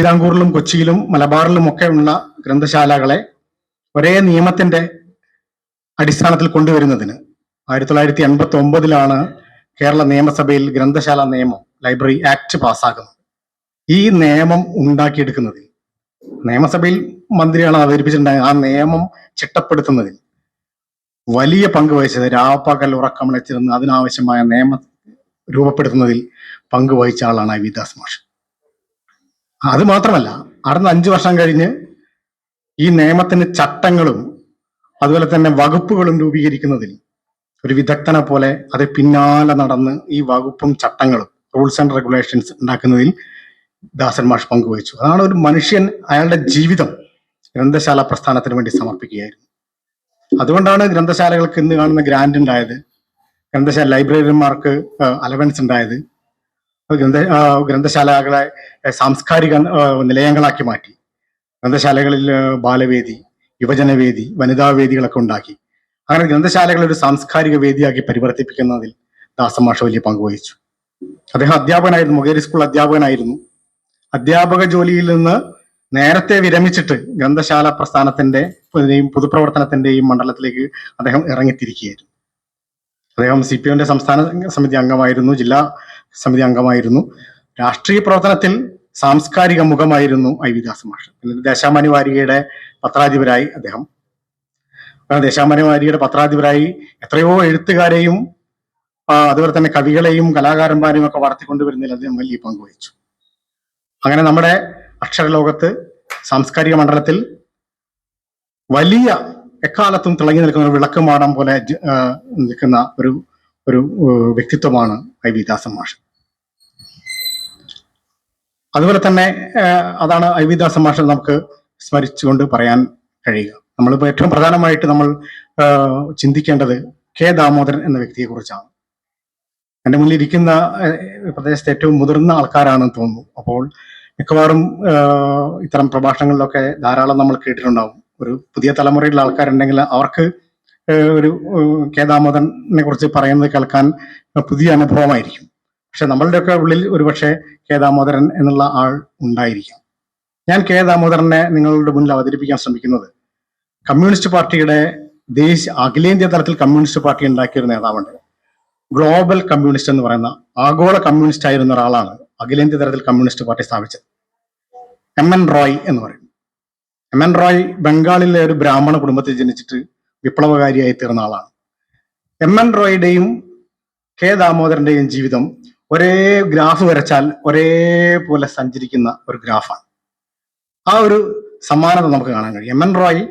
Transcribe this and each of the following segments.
തിരുവിതാംകൂറിലും കൊച്ചിയിലും മലബാറിലും ഒക്കെ ഉള്ള ഗ്രന്ഥശാലകളെ ഒരേ നിയമത്തിന്റെ അടിസ്ഥാനത്തിൽ കൊണ്ടുവരുന്നതിന് 1989 കേരള നിയമസഭയിൽ ഗ്രന്ഥശാല നിയമം, ലൈബ്രറി ആക്ട് പാസ്സാക്കുന്നത്. ഈ നിയമം ഉണ്ടാക്കിയെടുക്കുന്നതിൽ നിയമസഭയിൽ മന്ത്രിയാണ് അവതരിപ്പിച്ചിട്ടുണ്ടായത്. ആ നിയമം ചിട്ടപ്പെടുത്തുന്നതിൽ വലിയ പങ്ക് വഹിച്ചത്, രാപ്പകൽ ഉറക്കമിളച്ചിരുന്ന് അതിനാവശ്യമായ നിയമം രൂപപ്പെടുത്തുന്നതിൽ പങ്കുവഹിച്ച ആളാണ് ഐ വി ദാസ് മാഷ്. അത് മാത്രമല്ല, അടുത്ത 5 വർഷം കഴിഞ്ഞ് ഈ നിയമത്തിന് ചട്ടങ്ങളും അതുപോലെ തന്നെ വകുപ്പുകളും രൂപീകരിക്കുന്നതിൽ ഒരു വിദഗ്ധനെ പോലെ അത് പിന്നാലെ നടന്ന് ഈ വകുപ്പും ചട്ടങ്ങളും റൂൾസ് ആൻഡ് റെഗുലേഷൻസ് ഉണ്ടാക്കുന്നതിൽ ദാസൻ മാഷ് പങ്കുവഹിച്ചു. അതാണ് ഒരു മനുഷ്യൻ അയാളുടെ ജീവിതം ഗ്രന്ഥശാല പ്രസ്ഥാനത്തിന് വേണ്ടി സമർപ്പിക്കുകയായിരുന്നു. അതുകൊണ്ടാണ് ഗ്രന്ഥശാലകൾക്ക് ഇന്ന് കാണുന്ന ഗ്രാന്റ് ഉണ്ടായത്, ഗ്രന്ഥശാല ലൈബ്രറിമാർക്ക് അലവൻസ് ഉണ്ടായത്, ഗ്രന്ഥശാലകളെ സാംസ്കാരിക നിലയങ്ങളാക്കി മാറ്റി, ഗ്രന്ഥശാലകളിൽ ബാലവേദി, യുവജനവേദി, വനിതാവേദികളൊക്കെ ഉണ്ടാക്കി. അങ്ങനെ ഗ്രന്ഥശാലകൾ ഒരു സാംസ്കാരിക വേദിയാക്കി പരിവർത്തിപ്പിക്കുന്നതിൽ ദാസൻ മാഷ് വലിയ പങ്കുവഹിച്ചു. അദ്ദേഹം അധ്യാപകനായിരുന്നു, മൊകേരി സ്കൂൾ അധ്യാപകനായിരുന്നു. അധ്യാപക ജോലിയിൽ നിന്ന് നേരത്തെ വിരമിച്ചിട്ട് ഗ്രന്ഥശാല പ്രസ്ഥാനത്തിന്റെയും പൊതുപ്രവർത്തനത്തിന്റെയും മണ്ഡലത്തിലേക്ക് അദ്ദേഹം ഇറങ്ങിത്തിരിക്കുകയായിരുന്നു. അദ്ദേഹം CPIന്റെ സംസ്ഥാന സമിതി അംഗമായിരുന്നു, ജില്ലാ സമിതി അംഗമായിരുന്നു. രാഷ്ട്രീയ പ്രവർത്തനത്തിൽ സാംസ്കാരിക മുഖമായിരുന്നു ഐ വി ദാസ് മാഷ്. പിന്നെ ദേശാഭിമാനി വാരികയുടെ പത്രാധിപരായി അദ്ദേഹം, ദേശാഭിമാനി വാരികയുടെ പത്രാധിപരായി എത്രയോ എഴുത്തുകാരെയും അതുപോലെ തന്നെ കവികളെയും കലാകാരന്മാരെയും ഒക്കെ വളർത്തിക്കൊണ്ടുവരുന്നതിൽ അദ്ദേഹം വലിയ പങ്കുവഹിച്ചു. അങ്ങനെ നമ്മുടെ അക്ഷരലോകത്ത് സാംസ്കാരിക മണ്ഡലത്തിൽ വലിയ എക്കാലത്തും തിളങ്ങി നിൽക്കുന്ന ഒരു വിളക്കുമാടം പോലെ നിൽക്കുന്ന ഒരു വ്യക്തിത്വമാണ് ഐ വി ദാസൻ മാഷ്. അതുപോലെ തന്നെ അതാണ് ഐ വി ദാസൻ മാഷ് നമുക്ക് സ്മരിച്ചുകൊണ്ട് പറയാൻ കഴിയുക. നമ്മളിപ്പോൾ ഏറ്റവും പ്രധാനമായിട്ട് നമ്മൾ ചിന്തിക്കേണ്ടത് കെ ദാമോദരൻ എന്ന വ്യക്തിയെ കുറിച്ചാണ്. എൻ്റെ മുന്നിൽ ഇരിക്കുന്ന പ്രദേശത്തെ ഏറ്റവും മുതിർന്ന ആൾക്കാരാണെന്ന് തോന്നുന്നു. അപ്പോൾ മിക്കവാറും ഇത്തരം പ്രഭാഷണങ്ങളിലൊക്കെ ധാരാളം നമ്മൾ കേട്ടിട്ടുണ്ടാവും. ഒരു പുതിയ തലമുറയിലുള്ള ആൾക്കാരുണ്ടെങ്കിൽ അവർക്ക് ഒരു കെ ദാമോദരനെ കുറിച്ച് പറയുന്നത് കേൾക്കാൻ പുതിയ അനുഭവമായിരിക്കും. പക്ഷെ നമ്മളുടെയൊക്കെ ഉള്ളിൽ ഒരുപക്ഷെ കെ ദാമോദരൻ എന്നുള്ള ആൾ ഉണ്ടായിരിക്കാം. ഞാൻ കെ ദാമോദരനെ നിങ്ങളുടെ മുന്നിൽ അവതരിപ്പിക്കാൻ ശ്രമിക്കുന്നത് കമ്മ്യൂണിസ്റ്റ് പാർട്ടിയുടെ അഖിലേന്ത്യാ തലത്തിൽ കമ്മ്യൂണിസ്റ്റ് പാർട്ടി ഉണ്ടാക്കിയ ഒരു നേതാവുണ്ട്. ഗ്ലോബൽ കമ്മ്യൂണിസ്റ്റ് എന്ന് പറയുന്ന ആഗോള കമ്മ്യൂണിസ്റ്റ് ആയിരുന്ന ഒരാളാണ് അഖിലേന്ത്യാ തലത്തിൽ കമ്മ്യൂണിസ്റ്റ് പാർട്ടി സ്ഥാപിച്ചത്. MN റോയ് എന്ന് പറയും. MN റോയ് ബംഗാളിലെ ഒരു ബ്രാഹ്മണ കുടുംബത്തിൽ ജനിച്ചിട്ട് വിപ്ലവകാരിയായി തീർന്ന ആളാണ്. MN റോയുടെയും കെ ദാമോദരന്റെയും ജീവിതം ഒരേ ഗ്രാഫ് വരച്ചാൽ ഒരേപോലെ സഞ്ചരിക്കുന്ന ഒരു ഗ്രാഫാണ്. ആ ഒരു സമാനത നമുക്ക് കാണാൻ കഴിയും. MN റോയ്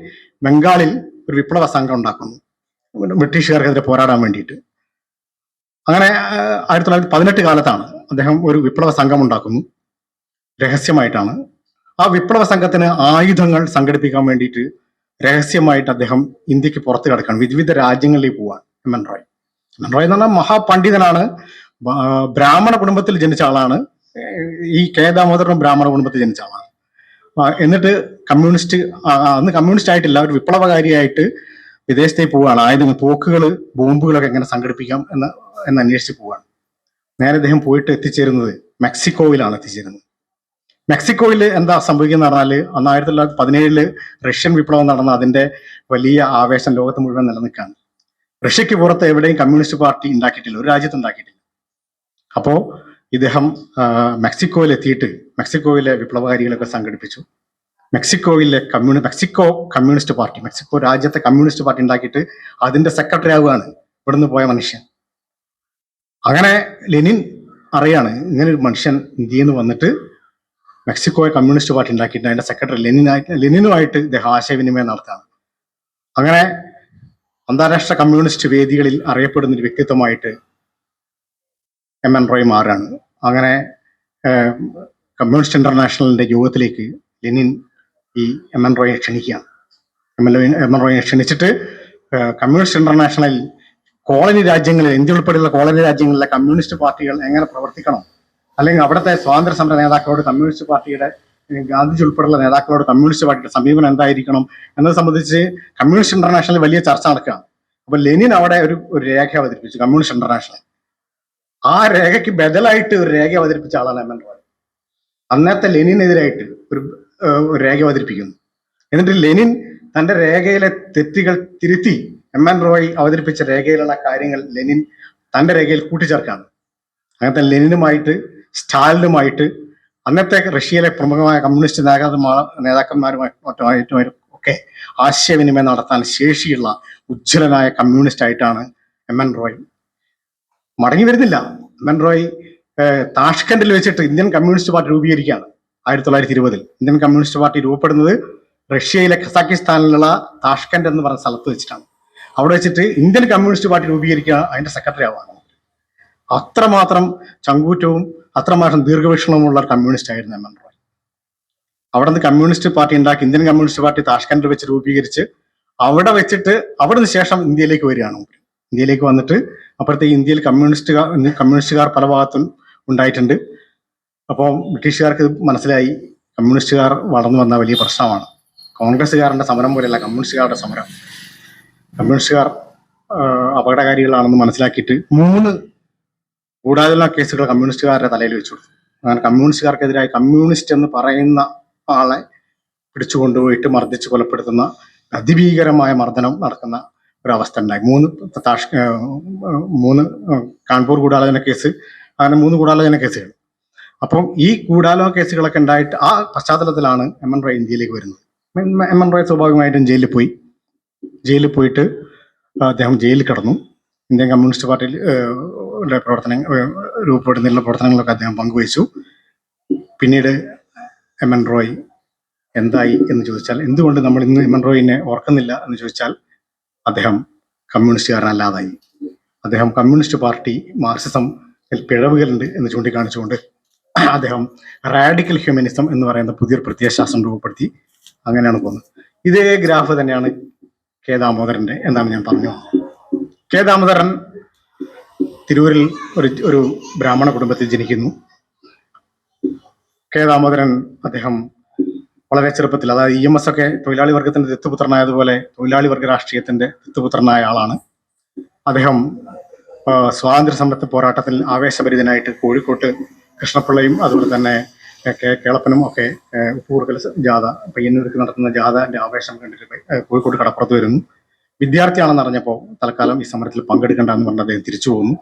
ബംഗാളിൽ ഒരു വിപ്ലവ സംഘം ഉണ്ടാക്കുന്നു, ബ്രിട്ടീഷുകാർക്കെതിരെ പോരാടാൻ വേണ്ടിയിട്ട്. അങ്ങനെ 1918 കാലത്താണ് അദ്ദേഹം ഒരു വിപ്ലവ സംഘം ഉണ്ടാക്കുന്നു, രഹസ്യമായിട്ടാണ്. ആ വിപ്ലവ സംഘത്തിന് ആയുധങ്ങൾ സംഘടിപ്പിക്കാൻ വേണ്ടിയിട്ട് രഹസ്യമായിട്ട് അദ്ദേഹം ഇന്ത്യക്ക് പുറത്ത് കിടക്കാൻ വിവിധ രാജ്യങ്ങളിലേക്ക് പോവാൻ MN റോയ്. MN റോയ് എന്ന് പറഞ്ഞാൽ മഹാപണ്ഡിതനാണ്, ബ്രാഹ്മണ കുടുംബത്തിൽ ജനിച്ച ആളാണ്. ഈ കെ ദാമോദരനും ബ്രാഹ്മണ കുടുംബത്തിൽ ജനിച്ച ആളാണ്. എന്നിട്ട് അന്ന് കമ്മ്യൂണിസ്റ്റ് ആയിട്ടില്ല, ഒരു വിപ്ലവകാരിയായിട്ട് വിദേശത്തേക്ക് പോവുകയാണ്. ആയുധങ്ങൾ, തോക്കുകള്, ബോംബുകളൊക്കെ എങ്ങനെ സംഘടിപ്പിക്കാം എന്ന് അന്വേഷിച്ച് പോവുകയാണ്. നേരെ അദ്ദേഹം പോയിട്ട് എത്തിച്ചേരുന്നത് മെക്സിക്കോയിലാണ് എത്തിച്ചേരുന്നത്. മെക്സിക്കോയിൽ എന്താ സംഭവിക്കുന്നത് പറഞ്ഞാല്, അന്ന് 1917 റഷ്യൻ വിപ്ലവം നടന്ന അതിന്റെ വലിയ ആവേശം ലോകത്ത് മുഴുവൻ നിലനിൽക്കുകയാണ്. റഷ്യക്ക് പുറത്ത് എവിടെയും കമ്മ്യൂണിസ്റ്റ് പാർട്ടി ഉണ്ടാക്കിയിട്ടില്ല, ഒരു രാജ്യത്ത് ഉണ്ടാക്കിയിട്ടില്ല. അപ്പോ ഇദ്ദേഹം മെക്സിക്കോയിൽ എത്തിയിട്ട് മെക്സിക്കോയിലെ വിപ്ലവകാരികളൊക്കെ സംഘടിപ്പിച്ചു. മെക്സിക്കോ കമ്മ്യൂണിസ്റ്റ് പാർട്ടി, മെക്സിക്കോ രാജ്യത്തെ കമ്മ്യൂണിസ്റ്റ് പാർട്ടി ഉണ്ടാക്കിയിട്ട് അതിന്റെ സെക്രട്ടറി ആവുകയാണ് ഇവിടുന്ന് പോയ മനുഷ്യൻ. അങ്ങനെ ലെനിൻ അറിയാണ് ഇങ്ങനെ ഒരു മനുഷ്യൻ ഇന്ത്യയിൽ നിന്ന് വന്നിട്ട് മെക്സിക്കോയെ കമ്മ്യൂണിസ്റ്റ് പാർട്ടി ഉണ്ടാക്കിയിട്ട് അതിന്റെ സെക്രട്ടറി ലെനിനുമായിട്ട് ഇദ്ദേഹം ആശയവിനിമയം നടത്താണ്. അങ്ങനെ അന്താരാഷ്ട്ര കമ്മ്യൂണിസ്റ്റ് വേദികളിൽ അറിയപ്പെടുന്ന ഒരു വ്യക്തിത്വമായിട്ട് MN റോയ് മാറാണ്. അങ്ങനെ കമ്മ്യൂണിസ്റ്റ് ഇന്റർനാഷണലിന്റെ യോഗത്തിലേക്ക് ലെനിൻ ഈ MN റോയെ ക്ഷണിക്കുകയാണ്. MN റോയെ ക്ഷണിച്ചിട്ട് കമ്മ്യൂണിസ്റ്റ് ഇന്റർനാഷണലിൽ കോളനി രാജ്യങ്ങളിൽ, ഇന്ത്യ ഉൾപ്പെടെയുള്ള കോളനി രാജ്യങ്ങളിലെ കമ്മ്യൂണിസ്റ്റ് പാർട്ടികൾ എങ്ങനെ പ്രവർത്തിക്കണം, അല്ലെങ്കിൽ അവിടുത്തെ സ്വാതന്ത്ര്യ സമര നേതാക്കളോട് കമ്മ്യൂണിസ്റ്റ് പാർട്ടിയുടെ, ഗാന്ധിജി ഉൾപ്പെടെയുള്ള നേതാക്കളോട് കമ്മ്യൂണിസ്റ്റ് പാർട്ടിയുടെ സമീപനം എന്തായിരിക്കണം എന്നത് സംബന്ധിച്ച് കമ്മ്യൂണിസ്റ്റ് ഇന്റർനാഷണൽ വലിയ ചർച്ച നടക്കുകയാണ്. അപ്പൊ ലെനിൻ അവിടെ ഒരു രേഖ അവതരിപ്പിച്ചു, കമ്മ്യൂണിസ്റ്റ് ഇന്റർനാഷണൽ. ആ രേഖയ്ക്ക് ബദലായിട്ട് ഒരു രേഖ അവതരിപ്പിച്ച ആളാണ് MN റോയ്. അന്നത്തെ ലെനിനെതിരായിട്ട് ഒരു രേഖ അവതരിപ്പിക്കുന്നു. എന്നിട്ട് ലെനിൻ തന്റെ രേഖയിലെ തെറ്റുകൾ തിരുത്തി എം എൻ റോയ് അവതരിപ്പിച്ച രേഖയിലുള്ള കാര്യങ്ങൾ ലെനിൻ തന്റെ രേഖയിൽ കൂട്ടിച്ചേർക്കാണ്. അങ്ങനത്തെ ലെനിനുമായിട്ട് സ്റ്റാലിനുമായിട്ട് അന്നത്തെ റഷ്യയിലെ പ്രമുഖമായ കമ്മ്യൂണിസ്റ്റ് നേതാക്കന്മാരുമായിട്ടും ഒക്കെ ആശയവിനിമയം നടത്താൻ ശേഷിയുള്ള ഉജ്ജ്വലനായ കമ്മ്യൂണിസ്റ്റ് ആയിട്ടാണ് എം എൻ റോയ്. മടങ്ങി വരുന്നില്ല. എം എൻ റോയ് താഷ്കണ്ടിൽ വെച്ചിട്ട് ഇന്ത്യൻ കമ്മ്യൂണിസ്റ്റ് പാർട്ടി രൂപീകരിക്കുകയാണ്. 1920 ഇന്ത്യൻ കമ്മ്യൂണിസ്റ്റ് പാർട്ടി രൂപപ്പെടുന്നത് റഷ്യയിലെ ഖസാക്കിസ്ഥാനിലുള്ള താഷ്കന്റ് എന്ന് പറയുന്ന സ്ഥലത്ത് വെച്ചിട്ടാണ്. അവിടെ വെച്ചിട്ട് ഇന്ത്യൻ കമ്മ്യൂണിസ്റ്റ് പാർട്ടി രൂപീകരിക്കുക, അതിന്റെ സെക്രട്ടറി ആവാണ്. അത്രമാത്രം ചങ്കൂറ്റവും അത്രമാത്രം ദീർഘവീക്ഷണവുമുള്ള ഒരു കമ്മ്യൂണിസ്റ്റ് ആയിരുന്നു എം എൻ റോയ്. അവിടെ നിന്ന് കമ്മ്യൂണിസ്റ്റ് പാർട്ടി ഉണ്ടാക്കി, ഇന്ത്യൻ കമ്മ്യൂണിസ്റ്റ് പാർട്ടി താഷ്കണ്ടിൽ വെച്ച് രൂപീകരിച്ച് അവിടെ വെച്ചിട്ട് അവിടെ നിന്ന് ശേഷം ഇന്ത്യയിലേക്ക് വരികയാണ്. ഇന്ത്യയിലേക്ക് വന്നിട്ട് അപ്പുറത്തെ ഇന്ത്യയിൽ കമ്മ്യൂണിസ്റ്റുകാർ പല ഭാഗത്തും ഉണ്ടായിട്ടുണ്ട്. അപ്പോൾ ബ്രിട്ടീഷുകാർക്ക് ഇത് മനസ്സിലായി, കമ്മ്യൂണിസ്റ്റുകാർ വളർന്നു വന്ന വലിയ പ്രശ്നമാണ്. കോൺഗ്രസ്സുകാരുടെ സമരം പോലെയല്ല കമ്മ്യൂണിസ്റ്റുകാരുടെ സമരം. കമ്മ്യൂണിസ്റ്റുകാർ അപകടകാരികളാണെന്ന് മനസ്സിലാക്കിയിട്ട് 3 ഗൂഢാലോചന കേസുകൾ കമ്മ്യൂണിസ്റ്റുകാരുടെ തലയിൽ വെച്ചു കൊടുത്തു. അങ്ങനെ കമ്മ്യൂണിസ്റ്റുകാർക്കെതിരായി കമ്മ്യൂണിസ്റ്റ് എന്ന് പറയുന്ന ആളെ പിടിച്ചു കൊണ്ടുപോയിട്ട് മർദ്ദിച്ച് കൊലപ്പെടുത്തുന്ന അതിഭീകരമായ മർദ്ദനം നടക്കുന്ന ഒരവസ്ഥ ഉണ്ടായി. 3 കാൺപൂർ ഗൂഢാലോചന കേസ്, അങ്ങനെ 3 ഗൂഢാലോചന കേസുകൾ. അപ്പം ഈ ഗൂഢാലോചന കേസുകളൊക്കെ ഉണ്ടായിട്ട് ആ പശ്ചാത്തലത്തിലാണ് എം എൻ റോയ് ഇന്ത്യയിലേക്ക് വരുന്നത്. എം എൻ റോയ് സ്വാഭാവികമായിട്ടും ജയിലിൽ പോയിട്ട് അദ്ദേഹം ജയിലിൽ കിടന്നു. ഇന്ത്യൻ കമ്മ്യൂണിസ്റ്റ് പാർട്ടിയിൽ രൂപപ്പെടുന്നതിലുള്ള പ്രവർത്തനങ്ങളൊക്കെ അദ്ദേഹം പങ്കുവച്ചു. പിന്നീട് എം എൻ റോയ് എന്തായി എന്ന് ചോദിച്ചാൽ, എന്തുകൊണ്ട് നമ്മൾ ഇന്ന് എം എൻ റോയിനെ ഓർക്കുന്നില്ല എന്ന് ചോദിച്ചാൽ, അദ്ദേഹം കമ്മ്യൂണിസ്റ്റുകാരനല്ലാതായി. അദ്ദേഹം കമ്മ്യൂണിസ്റ്റ് പാർട്ടി മാർക്സിസം പിഴവുകളുണ്ട് എന്ന് ചൂണ്ടിക്കാണിച്ചുകൊണ്ട് അദ്ദേഹം റാഡിക്കൽ ഹ്യൂമനിസം എന്ന് പറയുന്ന പുതിയൊരു പ്രത്യയശാസ്ത്രം രൂപപ്പെടുത്തി. അങ്ങനെയാണ് പോകുന്നത്. ഇതേ ഗ്രാഫ് തന്നെയാണ് കെ ദാമോദരന്റെ എന്നാണ് ഞാൻ പറഞ്ഞു. കെ ദാമോദരൻ തിരൂരിൽ ഒരു ബ്രാഹ്മണ കുടുംബത്തിൽ ജനിക്കുന്നു. കെ ദാമോദരൻ അദ്ദേഹം വളരെ ചെറുപ്പത്തിൽ, അതായത് EMS ഒക്കെ തൊഴിലാളി വർഗത്തിന്റെ ദത്തുപുത്രനായതുപോലെ തൊഴിലാളി വർഗ രാഷ്ട്രീയത്തിന്റെ ദത്തുപുത്രനായ ആളാണ് അദ്ദേഹം. സ്വാതന്ത്ര്യ സമര പോരാട്ടത്തിൽ ആവേശഭരിതനായിട്ട് കോഴിക്കോട്ട് കൃഷ്ണപിള്ളയും അതുപോലെ തന്നെ കേളപ്പനും ഒക്കെ ഉപ്പൂർക്കൽ ജാഥ, പയ്യന്നൂർക്ക് നടത്തുന്ന ജാഥന്റെ ആവേശം കണ്ടിട്ട് കോഴിക്കോട് കടപ്പുറത്ത് വരുന്നു. വിദ്യാർത്ഥിയാണെന്ന് അറിഞ്ഞപ്പോൾ തൽക്കാലം ഈ സമരത്തിൽ പങ്കെടുക്കേണ്ട എന്ന് പറഞ്ഞ് അദ്ദേഹം തിരിച്ചു പോകുന്നു.